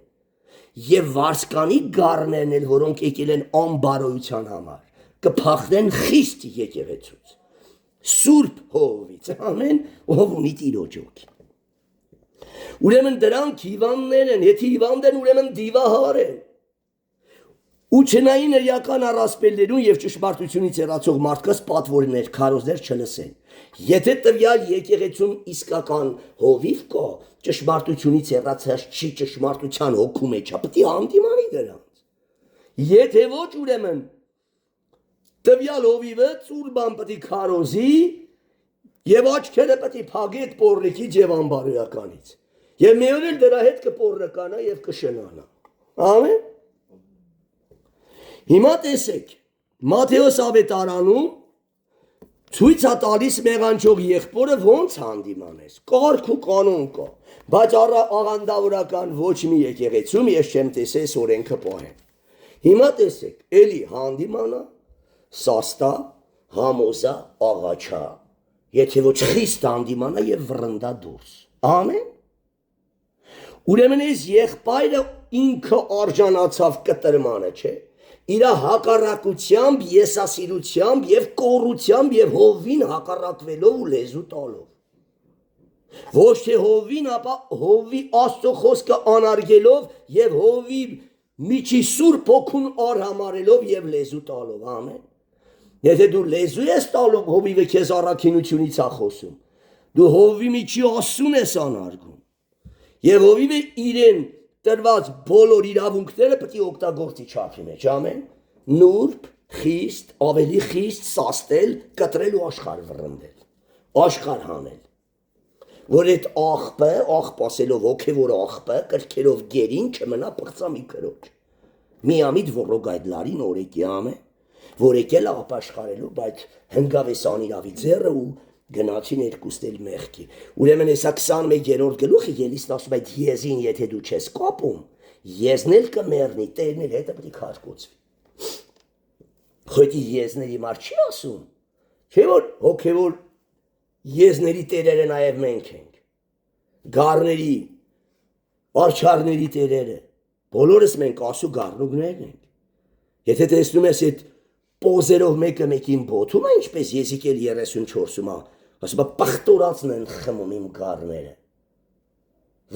Եվ վարսկանի գառներն էլ, որոնք եկել են անբարոյության համար, կփախնեն խիստ եկեղեցուց, սուրբ հովից, ամեն, ով ունի տիրոջ հոգի։ Ուրեմն դրանք հիվանդներ են, եթե հիվանդ են, ուրեմն դիվահար են։ Ու չնային էական առասպելներուն և ճշմարտությունից եռացող մարդկաց պատվորներ, քարոզներ չլսեն։ Եթե տվյալ եկեղեցում իսկական հովիվ կա, ճշմարտությունից եռացած չի ճշմարտության հոգու մեջ, պիտի հանդիմանի դրանց։ Եթե ոչ ուրեմն տվյալ հովիվը ծուր բան պիտի քարոզի եւ աչքերը պիտի փագի այդ պոռնիկի եւ անբարոյականից։ Եվ մի օր էլ դրա հետ կպոռնկանա եւ կշնանա։ Ամեն։ Հիմա տեսեք, Մատթեոս ավետարանում ցույց է տալիս մեղանչող եղբորը ոնց հանդիմանես, կարգ ու կանոն կա, բայց աղանդավորական ոչ մի եկեղեցում ես չեմ տեսես օրենքը պահեն։ Հիմա տեսեք, էլի հանդիմանա, սաստա, համոզա, աղաչա, եթե ոչ խիստ հանդիմանա եւ վռնդա դուրս։ Ամեն։ Ուրեմն այս եղբայրը ինքը արժանացավ կտրմանը, չէ՞։ Իրա հակառակությամբ, եսասիրությամբ եւ կոռությամբ եւ հովին հակառակվելով ու լեզու տալով։ Ոչ թե հովին, ապա հովի Աստծո խոսքը անարգելով եւ հովի միջի սուրբ հոգուն արհամարելով եւ լեզու տալով, ամեն։ Եթե դու լեզու ես տալու հովիվը քեզ առաքինությունից է խոսում, դու հովի միջի ասուն ես անարգում։ Եվ հովիվը իրեն տրված բոլոր իրավունքները պետք է օգտագործի չափի մեջ, ամեն։ Նուրբ, խիստ, ավելի խիստ, սաստել, կտրել ու աշխարհ վռնդել, աշխարհ հանել։ Որ այդ աղբ ասելով ոգևոր աղբը, կրքերով գերին չմնա պղծա մի քրոջ։ Միամիտ ոռոգ այդ լարին օրեկի ամեն, որ եկել ապաշխարելու, բայց հնգավես անիրավի ձեռը ու գնացին երկուստել մեղքի։ Ուրեմն հեսա 21-րդ գլուխը ելիսն ասում այդ եզին եթե դու չես կապում, եզն էլ կմեռնի, տերն էլ հետը պետք է քարկոծվի։ Խոյտի եզների մար չի ասում, չէ որ հոգևոր եզների տերերը նաև մենք ենք, գառների, արջարների տերերը, բոլորս մենք ասու գառնուկներն ենք։ Եթե տեսնում ես այդ պոզերով մեկը մեկին բոթում է, ինչպես Եզիկել 34-ում է, ասում է պղտորածն են խմում իմ գառները։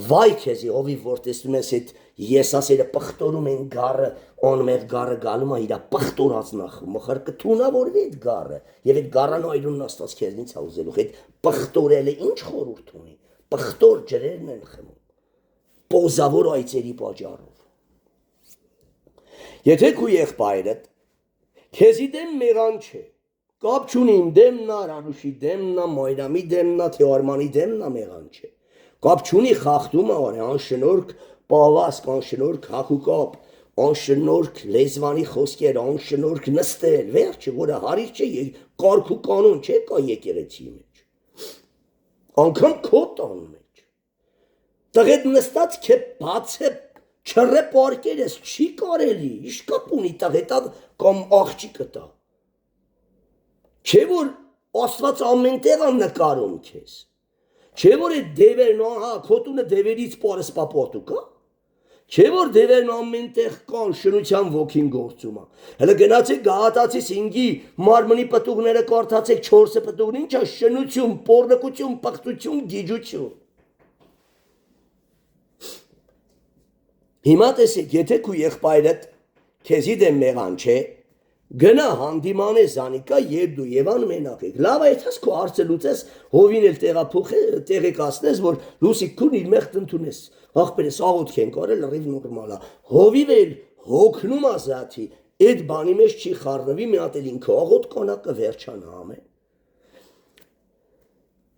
Վայ քեզի ովի որ տեսնում ես այդ եսասերը պղտորում են գառը, անմեղ գառը գալում է իրա պղտորածն է խմում, մխար կթունավորվի այդ գառը, եւ այդ գառան այրունն աստված քեզնից է ուզելու, այդ պղտորելը ինչ խորհուրդ ունի, պղտոր ջրերն են խմում, պոզավոր այծերի պատճառով։ Եթե քու եղբայրդ քեզի դեմ մեղան չէ, կապ չունի իմ դեմն է, Անուշի դեմն է, Մայրամի դեմն է, Թեոարմանի դեմն է մեղան չէ, կապ չունի խախտում է, անշնորհք պավասկ, անշնորհք հագուկապ, անշնորհք լեզվանի խոսքեր, անշնորհք նստել, վերջը, որը հարիր չէ, կարգ ու կանոն չէ կա եկեղեցի մեջ, անգամ քո տան մեջ, տղետ նստած քե բաց է չռե պարկեր ես, չի կարելի, ինչ կապ ունի տղետա կամ աղջիկը տա, չէ որ Աստված ամեն տեղ է նկարում քեզ, չէ որ այդ դևերն քոտունը դևերից պարս պապոտու կա, չէ որ դևերն ամեն տեղ կան շնության ոգին գործում է, հələ գնացեք Գաղատացի 5-ի մարմնի պտուղները կարդացեք 4 պտուղն ինչ է շնություն, պոռնկություն, պղծություն, գիջություն։ Հիմա տեսեք, եթե քու եղբայրդ քեզի դեմ մեղան չէ, գնա հանդիման է Զանիկա երբ դու Եվան մենակ եք, լավ է եթաս քո հարցը լուծես, հովին էլ տեղեկացնես, որ լուսիկ քուն իր մեղտ ընդունես, աղբերես աղոթք են կարել, լրիվ նորմալ է, հովիվ էլ հոգնում է զաթի, այդ բանի մեջ չի խառնվի, մի հատ էլ ինքը աղոթք կանա կվերջանա ամեն։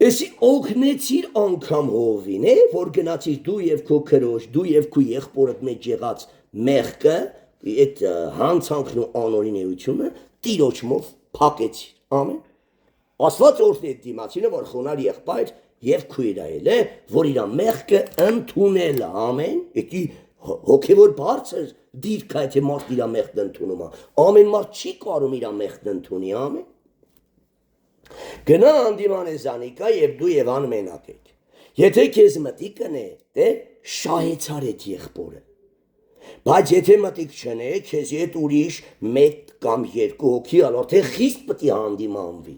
Էսի օգնեցիր անգամ հովին, որ գնացիր դու եւ քո քրոջ, դու եւ քո եղբորդ մեջ եղած մեղքը, այդ հանցանքն ու անօրինեությունը տիրոջմով փակեցիր, ամեն։ Աստված օրհնի այդ դիմացինը, որ խոնար եղբայր եւ քույր այլ է, որ իր մեղքը ընդունել է, ամեն։ Եկի հոգեոր բարձր դիրք է, թե մարդ իր մեղքն ընդունում է։ Ամեն մարդ չի կարող իր մեղքն ընդունի, ամեն։ Գնա հանդիման է Զանիկա եւ դու Եվան մենակ եք։ Եթե քեզ մտիկ կնե, դե շահեցար այդ եղբորը։ Բայց եթե մտիկ չնե, քեզ հետ ուրիշ 1 կամ 2 հոգի ալորթե խիստ պետք է հանդիմանվի։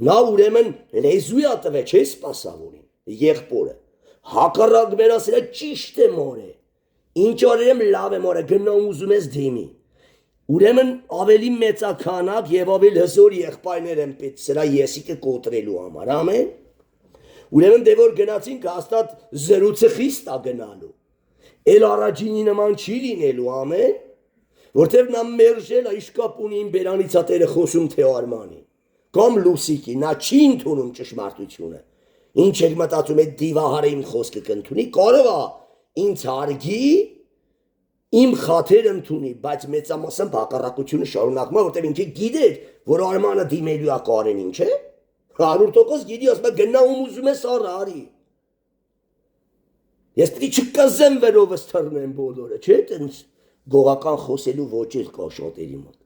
Նա ուրեմն լեզու է տվել, չէ՞ սպասավորին, եղբորը։ Հակառակ մերասելը ճիշտ է մորը։ Ինչ օրերեմ լավ է մորը, գնա ուզում ես դիմի։ Ուրեմն ավելի մեծականակ եւ ավելի հզոր եղբայրներ են պետք սրա եսիկը կոտրելու համար, ամեն։ Ուրեմն դե որ գնացինք հաստատ զրուցը խիստ է գնալու։ Էլ առաջինի նման չի լինելու, ամեն, որտեղ նա մերժել է իշկապ ունի իմ բերանից ատերը խոսում Թեոարմանի, կամ Լուսիկի, նա չի ընդունում ճշմարտությունը։ Ինչ եք մտածում այդ դիվահարը իմ խոսքը կընդունի, կարող է ինձ հարգի իմ խաթեր ընդունի, բայց մեծամասամբ հակառակությունը շարունակում է, որտեղ ինքը գիտեր, որ Արմանը դիմելու է Կարենին, չէ՞։ 100% գիտի, ասում է գնա ում ուզում ես արի։ Ես պետք է չկզեմ վերովս թռնեմ բոլորը, չէ՞, տենց գողական խոսելու ոճեր կա շատերի մոտ։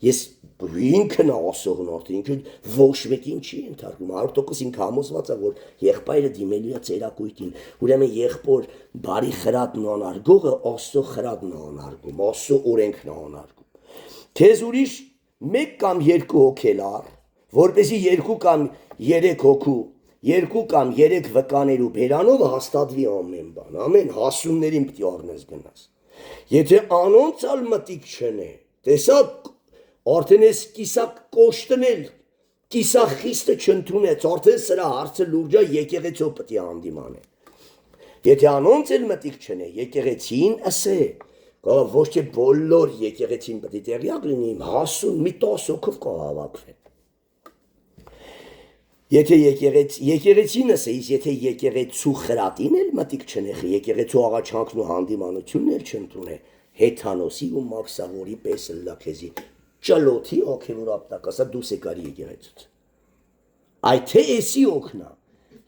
Ես ինքն ասողն արդեն ինքը ոչ մեկին չի ենթարկում, 100% ինքը համոզված է, որ եղբայրը դիմելու է ծերակույտին, ուրեմն եղբոր բարի խրատն անարգողը Աստծո խրատն անարգում, Աստծո օրենքն անարգում։ Քեզ ուրիշ 1 կամ 2 հոգել առ, որպեսզի 2 կամ 3 հոգու, 2 կամ 3 վկաներու բերանով հաստատվի ամեն բան, ամեն հասուններին պետք է առնես գնաս։ Եթե անոնցալ մտիկ չնե, տեսա արդեն ես կիսակ կոշտնել, կիսակ խիստը չընդունեց, արդեն սրա հարցը լուրջա եկեղեցու պետք է հանդիման է։ Եթե անոնց էլ մտիկ չնե, եկեղեցին ասե, ոչ թե բոլոր եկեղեցին պետք է տեղյակ լինի, հասուն մի 10 հոգով կհավաքվեն։ Եթե եկեղեցին ասեիս, եթե եկեղեցու խրատին էլ մտիկ չնե, եկեղեցու աղաչանքն ու հանդիմանությունն էլ չընդունե, հեթանոսի ու մաքսավորի պես լաքեզի ճլոթի հոգևոր ապտակասա դուս եկարի եկեղեցուց։ Այդ թե էսի օգնա,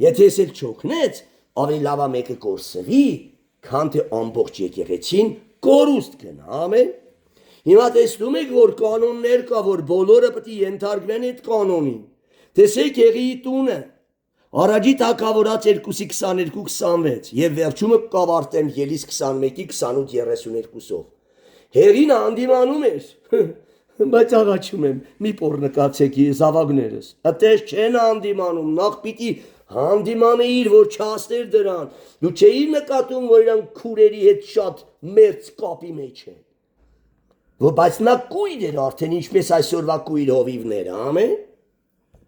եթե ես էլ չօգնեց, ավելի լավա մեկը կորսվի, քան թե ամբողջ եկեղեցին կորուստ գնա, ամեն։ Հիմա տեսնում եք, որ կանոններ կա, որ բոլորը պետք է ենթարկվեն այդ կանոնին։ Տեսեք Հեղիի տունը, Արաջի թագավորած 2:22-26 եւ վերջումը կավարտեմ Ելիս 21:28-32-ով։ Հեղին հանդիմանում էր, բայց աղաչում եմ, մի փոր նկացեք զավակներս, այդպես չեն հանդիմանում, նախ պիտի հանդիմանեիր, որ չհասներ դրան, դու չէիր նկատում, որ իրանք քուրերի հետ շատ մերձ կապի մեջ են, բայց նա կույր էր արդեն, ինչպես այսօրվա կույր հովիվները, ամեն։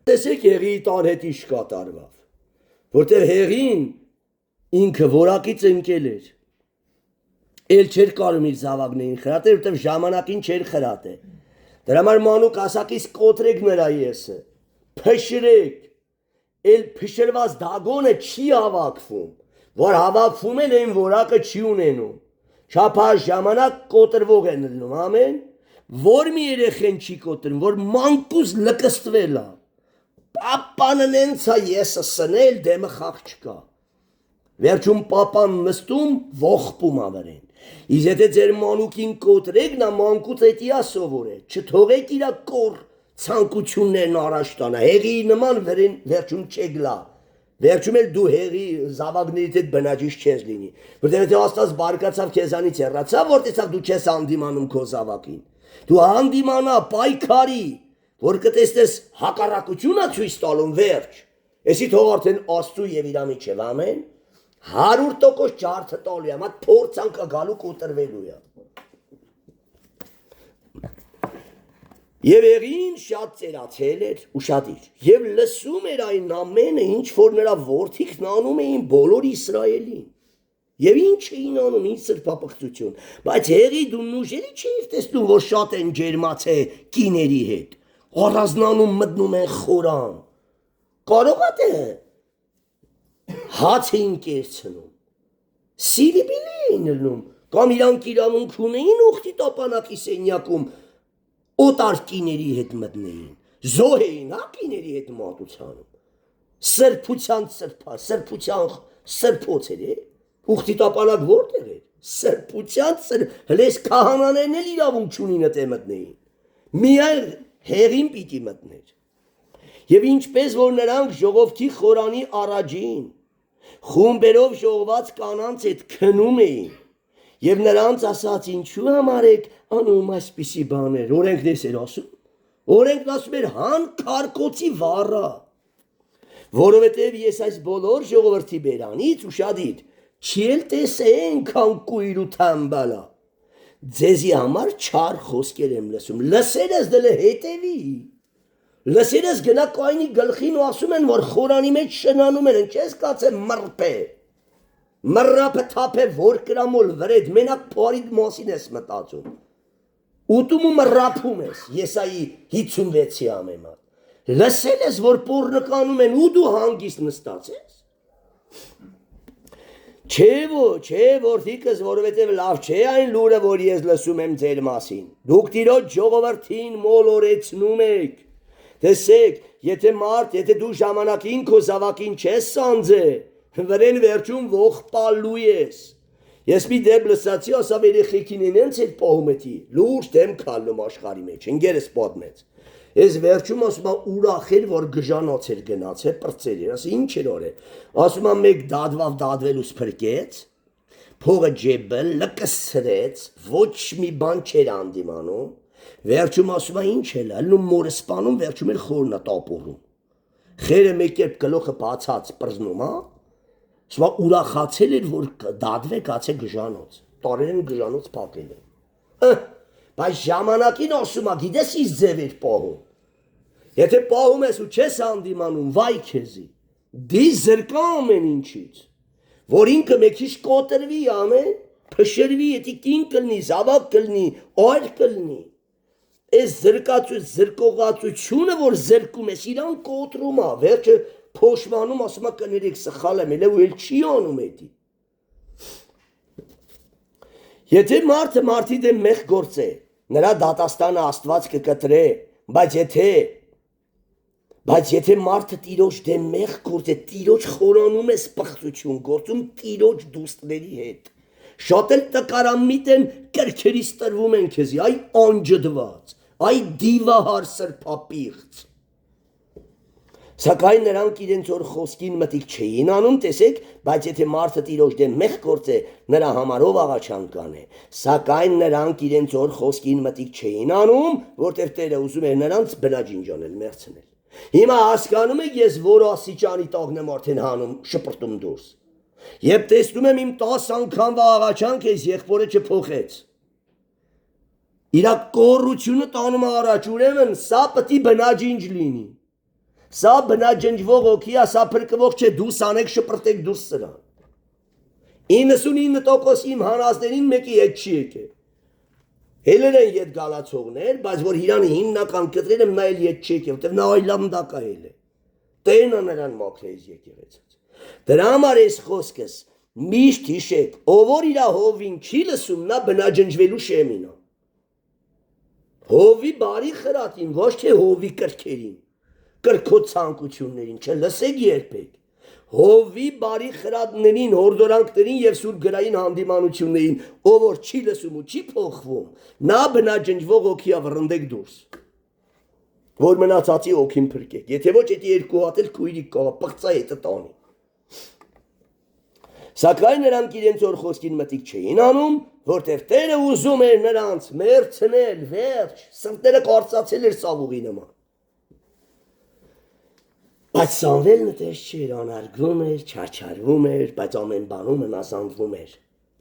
Տեսեք Հեղիի տան հետ ինչ կատարվավ, որտեղ Հեղին ինքը որակից ընկել էր, էլ չէր կարում իր զավակներին խրատել, որտեղ ժամանակին չէր խրատե։ Դրա համար մանուկ ասակից կոտրեք նրա եսը, փշրեք, էլ փշրված դագոնը չի հավաքվում, որ հավաքվում են այն որակը չի ունենում, չափահաս ժամանակ կոտրվող են լինում, ամեն, որ մի երեխեն չի կոտրում, որ մանկուց լկստվել է, պապանն ենցա եսը սնել դեմը խաղ չկա, վերջում պապան նստում ողբում ավրեն, իսկ եթե ձեր մանուկին կոտրեք, նա մանկուց էտիա սովոր է, չթողեք իրա կոր ցանկություններն առաջ տանա, Հեղիի նման վերջում չեգլա, վերջում էլ դու Հեղի զավակներիդ հետ բնաջիջ չես լինի, որտեղ եթե Աստված բարկացավ քեզանից հեռացավ, որ տեսավ դու չես հանդիմանում քո զավակին, դու հանդիմանա պայքարի, որ կտեսնես հակառակությունա ցույց տալուն վերջ, էսի թող արդեն Աստծու եւ իրա միջև ամեն 100% ջարդը տալու է, մատ փորձանք գալու կոտրվելու է։ Եվ Հեղին շատ ծերացել էր ու շատ իր, եւ լսում էր այն ամենը, ինչ որ նրա որդիքն անում էին բոլոր Իսրայելին։ Եվ ինչ էին անում, ինչ սրբապղծություն, բայց Հեղի դու նուժերի չէիր տեսնում, որ շատ են ջերմացե կիների հետ, առանձնանում մտնում են խորան, կարող է թե հաց էին կերցնում, սիրիբիլի էին լնում, կամ իրանք իրավունք ունեին ուխտի տապանակի սենյակում օտար կիների հետ մտնեին, զոհ էին հա կիների հետ մատուցանում, սրբության սրբա, սրբության սրբոց էր, ուխտի տապանակ որտեղ էր, սրբության հլես քահանաներն էլ իրավունք չունին էդ մտնեին, միայն Հեղին պիտի մտներ։ Եվ ինչպես որ նրանք ժողովքի խորանի առաջին խումբերով ժողոված կանանց հետ քնում էին, եւ նրանց ասաց ինչու համար եք անում այսպիսի բաներ, օրենքն էս էր ասում, օրենքն ասում էր հան քարկոցի վառա, որովհետեւ ես այս բոլոր ժողովրդի բերանից ուշադիր չի էլ տեսեն քան կույր ու թամբալա, ձեզի համար չար խոսքեր եմ լսում, լսերս դել հետևի, լսերս գնա կայնի գլխին ու ասում են, որ խորանի մեջ շնանում են, չես կացե մրպե, մրապը թապե որ կրամոլ վրեդ, մենակ պարիդ մասին ես մտածում, ուտում ու մրապում ես, Եսայի 56-ի ամեմատ, լսել ես, որ պորնկանում են ու դու հանգիստ նստած ես, Չէ որդիկս, որովհետև լավ չէ այն լուրը, որ ես լսում եմ ձեր մասին, դուք տիրոջ ժողովրդին մոլորեցնում եք, տեսեք, եթե դու ժամանակին քո զավակին չես սանձե, վրեն վերջում ողբալու ես, ես մի դեպ լսացի, ասավ երեխեքին ինենց հետ պահում էթի, լուրջ դեմ քալնում աշխարի մեջ, ընկերս պատմեց, ես վերջում ասում եմ ուրախ էր, որ գժանոց էր գնացել, պրծեր էր, ասի ինչ էր օրել, ասում եմ մեկ դադվելուց փրկեց, փողը ջեբել, լկսրեց, ոչ մի բան չէր հանդիմանում, վերջում ասում եմ ինչ էլ, ելնում մորը սպանում, վերջում էլ խորն է տապորում, խերը մեկ կերպ գլոխը բացած պրզնում, ասում եմ ուրախացել էր, որ դադվե գացե գժանոց, տարերեն գժանոց փակել են, բայց ժամանակին ասում է, գիտես ինչ ձև էր պահում։ Եթե պահում ես ու չես հանդիմանում, վայ քեզի։ Դի զրկա ամեն ինչից, որ ինքը մեկիշ կոտրվի ամեն, փշրվի, եթե կին կլնի, զավակ կլնի, օր կլնի։ Այս զրկողացությունը, որ զրկում ես, իրան կոտրում է, վերջը փոշմանում, ասում է կներեք սխալ եմ, ու էլ չի անում էդի։ Եթե մարդի դեմ մեղ գործ է, նրա դատաստանը Աստված կկտրե, բայց եթե մարդը Տիրոջ դեմ մեղ գործ է, Տիրոջ խորանում ես պղծություն գործում Տիրոջ դուստների հետ։ Շատ էլ տկարամիտ են կրքերից տրվում են քեզի, այ անջդված, այ դիվահար սրբապիղծ։ Սակայն նրանք իրենց օր խոսքին մտիկ չէին անում, տեսեք, բայց եթե մարդը Տիրոջ դեմ մեղ գործ է, նրա համարով աղաչանքան է։ Սակայն նրանք իրենց օր խոսքին մտիկ չէին անում, որտեղ Տերը ուզում էր նրանց բնաջինջանել, մերցնել։ Հիմա հասկանում եք ես որ աստիճանի տաղն եմ արդեն հանում, շպրտում դուրս։ Եվ տեսնում եմ իմ 10 անգամվա աղաչանք ես եղբորը չփոխեց։ Իրա կոռությունը տանում առաջ, ուրեմն սա պետք է բնաջինջ լինի։ Սա բնաջնջվող հոգի է, սա փրկվող չէ, դուս անեք շպրտեք դուրս սրան։ 99% իմ հանածներին մեկի հետ չի եկել։ Հելեր են ետ գալացողներ, բայց որ իրանը հիմնական կտրել եմ նա էլ ետ չի եկել, որտեղ նա այլանդակա էլ է։ Տերն է նրան մաքրեից եկեղեցուց։ Դրա համար այս խոսքս միշտ հիշեք, ով որ իր հովին չի լսում, նա բնաջնջվելու շեմին է։ Հովի բարի խրատին, ոչ թե հովի կրքերին, կրքոտ ցանկություններին, չլսեք երբեք։ Հովի բարի խրատներին, հորդորանքներին եւ սուր գրային հանդիմանություններին, ով որ չի լսում ու չի փոխվում, նա բնաջնջվող հոգի է, վռնդեք դուրս։ Որ մնացածի հոգին փրկեք։ Եթե ոչ, այդ երկու հատ էլ քույրիկ կա, պղծա հետը տանի։ Սակայն նրանք իրենց օր խոսքին մտիկ չէին անում, որտեղ Տերը ուզում էր նրանց մերցնել, վերջ, սրտերը կարծացել էր ծավուղի նման։ Բայց Սամվելը տես չէր, անարգվում էր, չարչարվում էր, բայց ամեն բանում հնազանդվում էր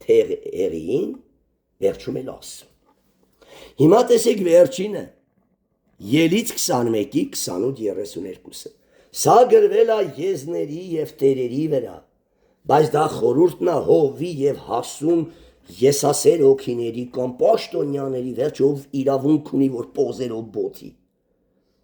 հեղիին, վերջում էլ ասում։ Հիմա տեսեք վերջինը, Ելից 21-ի 28-32-ը։ Սա գրվել է եզների և տերերի վրա, բայց դա խորհուրդն է հովվի և հասուն եսասեր հոգիների կամ պաշտոնյաների վերջ ով իրավունք ունի, որ պոզերով բոթի։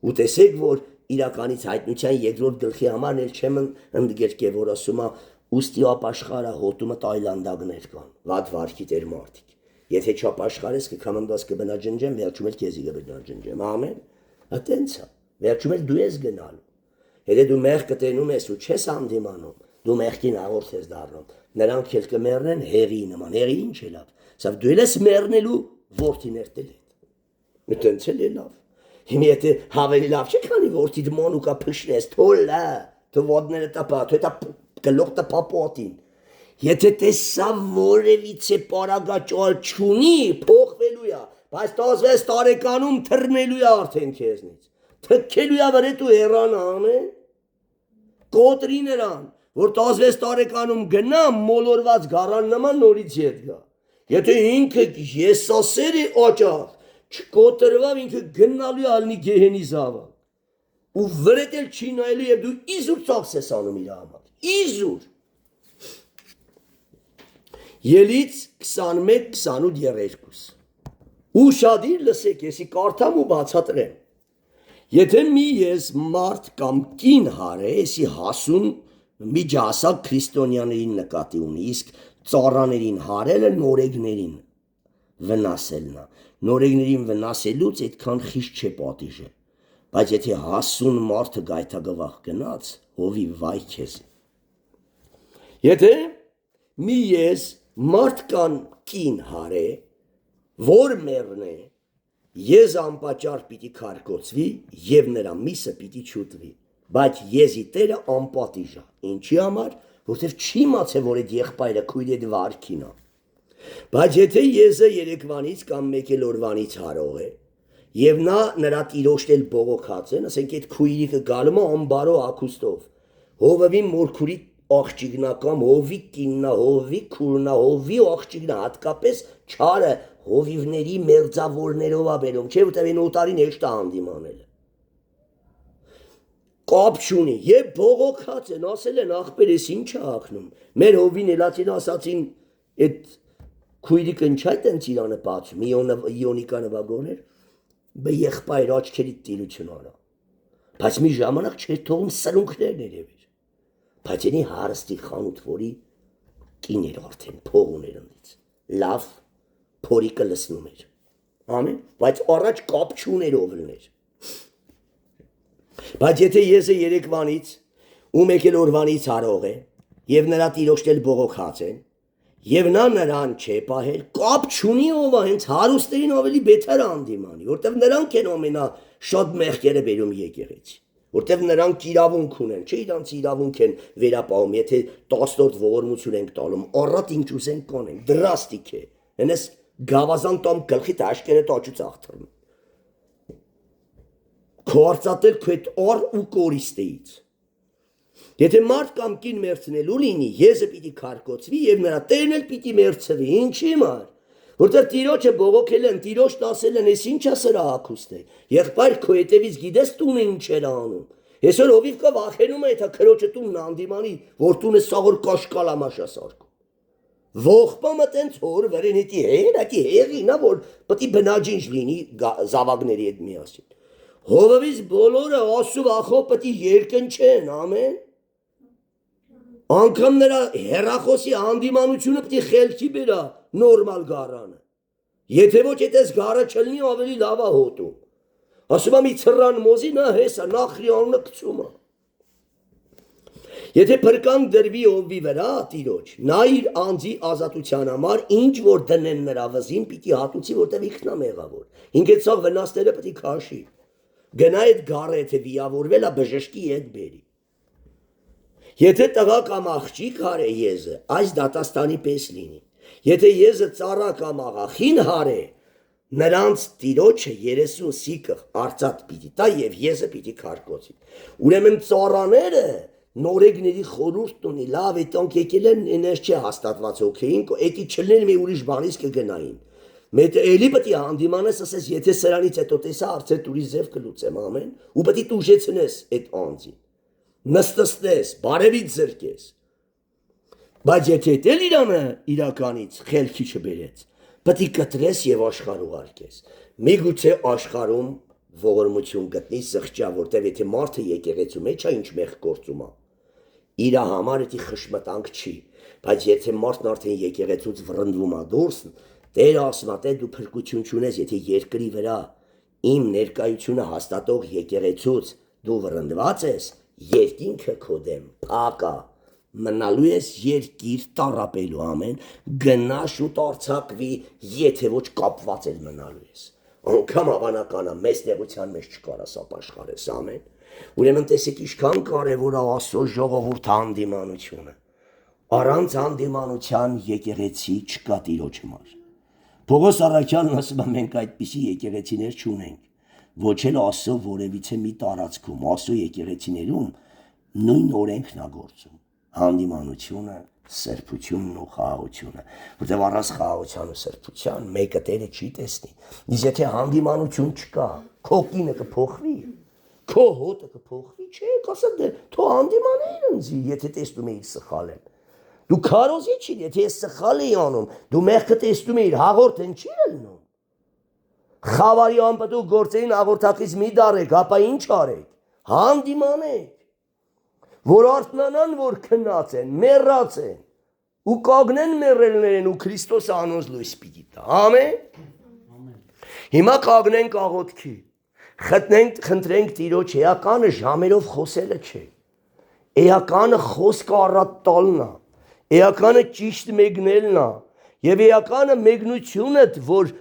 Ու տեսեք, որ իրականից հայտնության երկրորդ գլխի համարն էլ չեմ ընդգրկել, որ ասում է ուստի ապաշխարա հոտումը տայլանդագներ կան, վատ վարքի տեր մարդիկ։ Եթե չապաշխարես կքամնդաս կբնաջնջեմ, վերջում էլ քեզի կբնաջնջեմ, ամեն։ Այտենց է, վերջում էլ դու ես գնալու։ Եթե դու մեղ կտենում ես ու չես հանդիմանում, դու մեղքին հաղորդ ես դառնում, նրանք էլ կմեռնեն հեղի նման, հեղի ինչ է լավ, սավ դու ես մեռնելու որդիներ տել հետ։ Այտենց էլ է լավ։ Հիմա եթե հավելի լավ չէ, քանի որդիդ մանուկա փշրես, թոլա, թո ոտները տապա, թո դա գլուխ տապա պատին։ Եթե տեսա որևիցե պարագաճալ չունի, փոխվելու է, բայց 16 տարեկանում թռնելու է արդեն քեզնից։ Թքելու է վրետ ու հեռան ամեն։ Կոտրի նրան, որ 16 տարեկանում գնա մոլորված գարան նման նորից ետ գա։ Եթե ինքը եսասեր է աճավ, չկոտրվավ ինքը գնալու է ալնի գեհենի զավակ։ Ու վրետ էլ չի նայելու և դու իզուր ծախս ես անում իր համար։ Իզուր։ Ելից 21-28-32 Ուշադիր լսեք, եսի կարդամ ու բացատրեմ։ Եթե մի ես մարդ կամ կին հարե, եսի հասուն միջահասակ քրիստոնյաներին նկատի ունի, իսկ ծառաներին հարելը նորեգներին վնասելն է։ Նորեգներին վնասելուց այդքան խիստ չէ պատիժը, բայց եթե հասուն մարդը գայթակղախ գնաց, հովի վայ քեզ։ Եթե մի ես մարդ կան կին հարե, որ մեռնե, ես անպատճառ պիտի քարկոծվի և նրա միսը պիտի չուտվի, բայց եզի տերը անպատիժ է, ինչի համար, որտեղ չի իմացել, որ այդ եղբայրը քույրի հետ վարքին է։ Բայց եթե եզը երեկվանից կամ մեկ էլ օրվանից հարող է, և նրա տիրոջն էլ բողոքած են, ասենք այդ քույրիկը գալու է ամբարո ակուստով, հովվի մորքուրի աղջիկնա կամ հովվի կիննա, հովվի քուրնա, հովվի աղջիկնա, հատկապես չարը հովիվների մերձավորներով է բերում, չէ՞ որտեղ այն օտարին հեշտ է հանդիմանել։ Կապ չունի, եւ բողոքած են, ասել են ախպեր ես ինչ է ակնում։ Մեր հովին էլացին ասացին այդ քույրիկը ինչ է տենց իրանը բացում, իոնիկա նվագողներ, բե եղբայր աչքերիդ տիրություն արա։ Բայց մի ժամանակ չէր թողում սրունքներ ներևեր։ Բայց այնի հարստի խանութ, որի կիներ արդեն փող ուներ ընդից։ Լավ, փորիկը լսնում էր։ Ամեն, բայց առաջ կապ չուներ ով լներ։ Բայց եթե եսը երեկվանից ու մեկ էլ օրվանից հարող է, եւ նրա տիրոջն էլ բողոքած են, եւ նա նրան չէ պահել, կապ չունի ով է, հենց հարուստերին ավելի բեթեր անդիմանի, որտեվ նրանք են ամենաշատ մեղքերը բերում եկեղեցի, որտեվ նրանք իրավունք ունեն, չէ՞ իրանց իրավունք են վերապահում, եթե 10-րդ ողորմություն ենք տալում, առատ ինչ ուզենք կանենք, դրաստիկ է, հենց գավազան տամ գլխի տաշկերը տաճուց աղթրում։ Քոարծատել քո այդ օր ու կորիստեից։ Եթե մարդ կամ կին մերցնելու լինի, եզը պիտի քարկոծվի եւ նրա տերն էլ պիտի մերցվի, ինչի՞ մար, որտեղ տիրոջը բողոքել են, տիրոջն ասել են, ես ի՞նչ է սրա հակուստ է, եղբայր քո հետևից գիտես տունը ինչ էր անում, այսօր հովիվ կա վախենում է, եթե քրոջը տունն անդիմանի, որ տունը սաղոր կաշկալամաշ է սարքում։ Ողբամը տենց հոր վրեն հետի հեղինա, որ պիտի բնաջինջ լինի զավակների հետ միասին։ Հովվից բոլորը ասու վախով պիտի երկնչեն, ամեն։ Անգամ նրա հեռախոսի հանդիմանությունը պիտի խելքի բերա նորմալ գարանը։ Եթե ոչ այդպես գարը չլինի ավելի լավ է հոտում։ Ասում եմ մի ցռան մոզի նա հեսա նախրի անունը գցում է։ Եթե փրկան դրվի ովի վրա տիրոջ, նա իր անձի ազատության համար ինչ որ դնեն նրա վզին պիտի հատուցի, որտեղ ինքն է մեղավոր։ Ինքը ցավ վնասները պիտի քաշի։ Գնա այդ գարը եթե վիավորվել է բժշկի հետ բերի։ Եթե տղա կամ աղջիկ հարե եզը, այս դատաստանի պես լինի։ Եթե եզը ծառա կամ աղախին հարե, նրանց տիրոջը 30 սիկղ արծաթ պիտի տա եւ եզը պիտի քարկոծի։ Ուրեմն ծառաները նորեգների խորհուրդ ունի, լավ է տոնք եկել են, այնպես չէ հաստատված օքեին, էդի չլներ մի ուրիշ բանից կգնային։ Մեծ էլի պետք է հանդիմանես, ասես, եթե սրանից հետո տեսա արդեն դուրի ձև կլուծեմ ամեն, ու պետք է տուժեցնես այդ անձին։ Նստստես, բարևից զրկես։ Բայց եթե դել իրանը իրականից խելքի չբերեց, պետք է կտրես եւ աշխարհ ուղարկես։ Միգուցե աշխարհում ողորմություն գտնի սղճա, որտեվ եթե մարդը եկեղեցու մեջ է ինչ մեղ գործում է, իր համար դա խշմտանք չի, բայց եթե մարդն արդեն եկեղեցուց վռնդվում է դուրս, Տերը ասում է, դու փրկություն չունես, եթե երկրի վրա իմ ներկայությունը հաստատող եկեղեցուց դու վռնդված ես, երկինքը քո դեմ փակա, մնալու ես երկիր տառապելու ամեն, գնա շուտ արցակվի, եթե ոչ կապված էլ մնալու ես։ Անկամ հավանական է, մեծ նեղության մեջ չկարաս ապաշխարես ամեն։ Ուրեմն տեսեք ինչքան կարևոր է Աստծո ժողովուրդ հանդիմանությունը։ Առանց հանդիմանության եկեղեցի չկա Տիրոջ համար։ Պողոս առաքյալն ասում է, մենք այդպիսի եկեղեցիներ չունենք, ոչ էլ Աստծո որևիցե մի տարածքում, Աստծո եկեղեցիներում նույն օրենքն է գործում, հանդիմանությունը, սրբությունն ու խաղաղությունը, որտեղ առանց խաղաղության ու սրբության մեկը Տերը չի տեսնի, իսկ եթե հանդիմանություն չկա, քո կինը կփոխվի, քո հոտը կփոխվի, չէ, ասա դե թո հանդիմանեիր ինձ, եթե տեսնում էիր սխալ եմ։ Դու քարոզի չի, եթե ես սխալ էի անում, դու մեղքը տեսնում էիր, հաղորդն չի ելնում։ Խավարի անպտուղ գործերին հաղորդակից մի դարեք, ապա ինչ արեք, հանդիմանեք, որ արթնանան, որ քնած են, մեռած են, ու կագնեն մեռելներին ու Քրիստոսը անոնց լույս պիտի տա, ամեն։ Հիմա կագնենք աղոթքի, խնդրենք Տիրոջ, էականը ժամերով խոսելը չէ, էականը խոսքը առատ տալն է, էականը ճիշտ մեկնելն է, եւ էականը մեկնությունդ, որ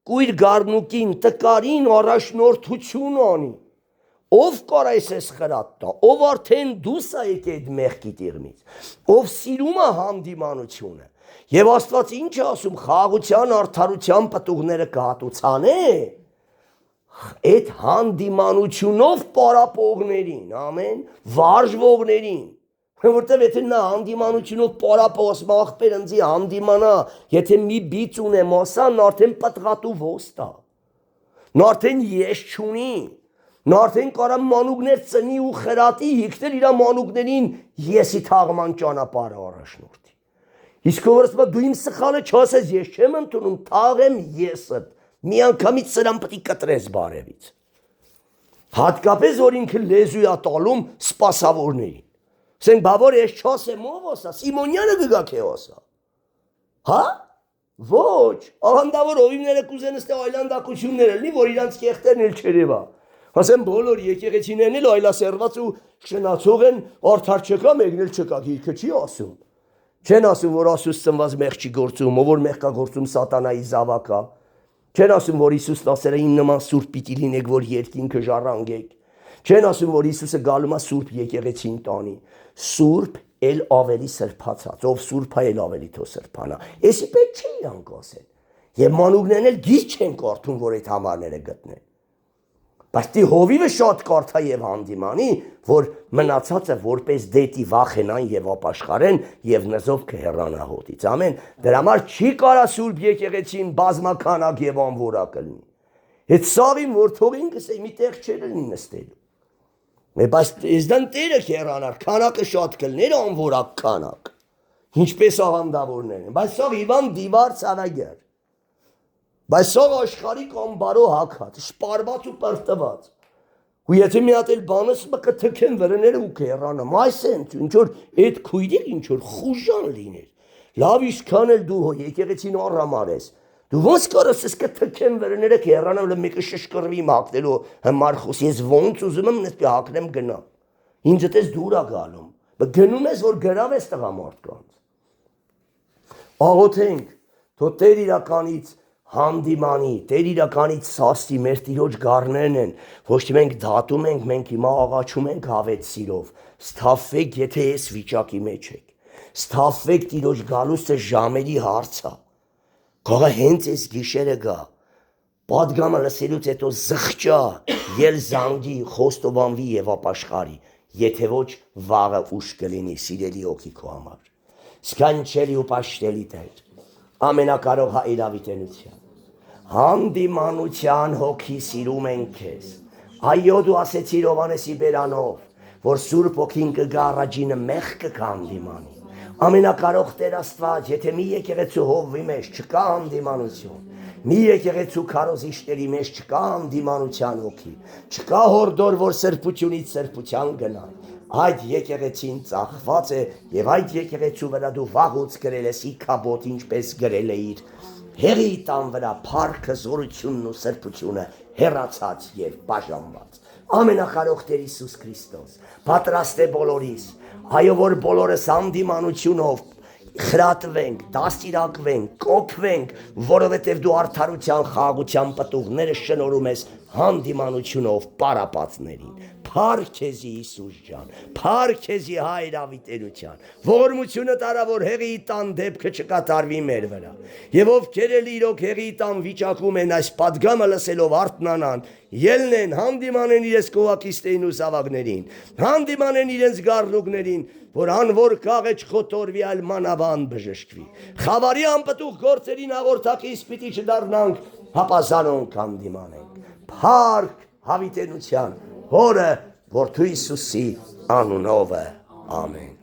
կույր գառնուկին տկարին առաջնորդություն անի, ով կարայս ես խրատ տա, ով արդեն դուս է եկե այդ մեղքի տիղմից, ով սիրում է հանդիմանությունը, եւ Աստված ինչ է ասում, խաղաղության արդարության պտուղները կհատուցանե, այդ հանդիմանությունով պարապողներին, ամեն, վարժվողներին, Որտեվ եթե նա հանդիմանությունով պարապոսմա աղբեր ընձի հանդիմանա, եթե մի բիծ ունե մասան, արդեն պտղատու ոստա, նա արդեն ես չունի, նա արդեն կարա մանուկներ ծնի ու խրատի, հիքներ իրա մանուկներին եսի թաղման ճանապարհը առաջնորդի։ Իսկ ովրսմա դու իմ սխալը չասես, ես չեմ ընդունում, թաղեմ եսըդ, մի անգամից սրան պտի կտրես բարևից։ Հատկապես որ ինքը լեզու է տալում սպասավորներին։ Սենք բավոր ես չասեմ ով ասա, Սիմոնյանը գգա քե ասա։ Հա? Ոչ, աղանդավոր ովիմները կուզեն ստե այլանդակություններ լինի, որ իրանց կեղտերն էլ չերևա։ Ասեմ բոլոր եկեղեցիներն էլ այլասերված ու շնացող են, արդար չկա, մեկն էլ չկա, գիրքը չի ասում։ Չեն ասում, որ Ասուս ծնված մեղ չի գործում, ով որ մեղ կա գործում սատանայի զավակա։ Չեն ասում, որ Իսուսն ասել է իմ նման սուրբ պիտի լինեք, որ երկինքը ժառանգեք։ Չեն ասում, որ Իսուսը գալու է սուրբ եկեղեցին տանի։ Սուրբ էլ ավելի սրբացած, ով սուրբ է էլ ավելի թո սրբանա։ Էսի պետք չի իրանք ասեն։ Եվ մանուկներն էլ գիր չեն կարդում, որ այդ համարները գտնեն։ Բայց դի հովիվը շատ կարդա եւ հանդիմանի, որ մնացածը որպես դետի վախենան եւ ապաշխարեն եւ նզով կհեռանա հոտից։ Ամեն։ Դրա համար չի կարա սուրբ եկեղեցին բազմականակ եւ անորակ լինի։ Այդ սաղին որ թողին կսե մի տեղ չէր լինի նստելու։ Բայց էսդան տերը կհեռանար, քանակը շատ կլներ անորակ քանակ։ Ինչպես աղանդավորներն են, բայց սաղ Իվան դիվար ցավագեր։ Բայց սաղ աշխարհի կամբարո հակած, շպարված ու պրտված։ Ու եթե մի հատ էլ բանս կթքեն վրները ու կհեռանամ, այսեն ինչ որ այդ քույրիկ ինչ որ խուժան լիներ։ Լավ ինչքան էլ դու եկեղեցին առամար ես։ Դու ոնց կարաս կթքեն վրները կհեռանամ, մեկը շշկռվի մակնելու համար խոսի, ես ոնց ուզում եմ նստի հակնեմ գնամ։ Ինձ դες դուր է գալում։ Բայց գնում ես որ գրավ ես տղամարդկանց։ Աղոթենք, թո Տեր իրականից հանդիմանի, Տեր իրականից սաստի, մեր Տիրոջ գառներն են, ոչ թե մենք դատում ենք, մենք հիմա աղաչում ենք հավետ սիրով, սթափվեք, եթե ես վիճակի մեջ եք, սթափվեք Տիրոջ գալուստը ժամերի հարցա, կողը հենց ես գիշերը գա, պատգամը լսելուց հետո զղջա, ել զանգի, խոստովանվի և ապաշխարի, եթե ոչ վաղը ուշ կլինի, սիրելի օքի քո համար, սկանչելի ու պաշտելի Տեր, ամենակարող հայրավիտենության, հանդիմանության հոգի սիրում ենք քեզ, այո դու ասեցիր Հովհաննեսի բերանով, որ Սուրբ Հոգին կգա առաջինը մեղքը կհանդիմանի, ամենակարող Տեր Աստված, եթե մի եկեղեցու հովվի մեջ չկա հանդիմանություն, մի եկեղեցու քարոզիչների մեջ չկա հանդիմանության հոգի, չկա հորդոր, որ սրբությունից սրբության գնա, այդ եկեղեցին ծախված է եւ այդ եկեղեցու վրա դու վաղուց գրել ես իքաբոտ ինչպես գրել էիր հերի տան վրա փառքը զորությունն ու սրբությունը հեռացած եւ բաժանված ամենակարող Տեր Հիսուս Քրիստոս պատրաստ է բոլորիս այո որ բոլորս հանդիմանությունով խրատվենք, դաստիարակվենք, կոփվենք, որովհետև դու արդարության խաղաղության պտուղները շնորհում ես հանդիմանությունով պարապածներին։ Փառք քեզի Հիսուս ջան, փառք քեզի Հայր ավիտենության։ Ողորմությունը տարա որ հեղի տան դեպքը չկատարվի մեր վրա։ Եվ ովքեր էլ իրոք հեղի տան վիճակում են այս падգամը լսելով արթնանան, ելնեն, հանդիմանեն իրենց կողակիցներին ու զավակներին, հանդիմանեն իրենց գառնուկներին, որ անոր կաղը չխոտորվի այլ մանավան բժշկվի։ Խավարի անպտուղ գործերին հաղորդակից պիտի չդառնանք, հապազանոնք հանդիմանենք։ Փառք հավիտենության Հորը, Որդու Հիսուսի անունով, ամեն։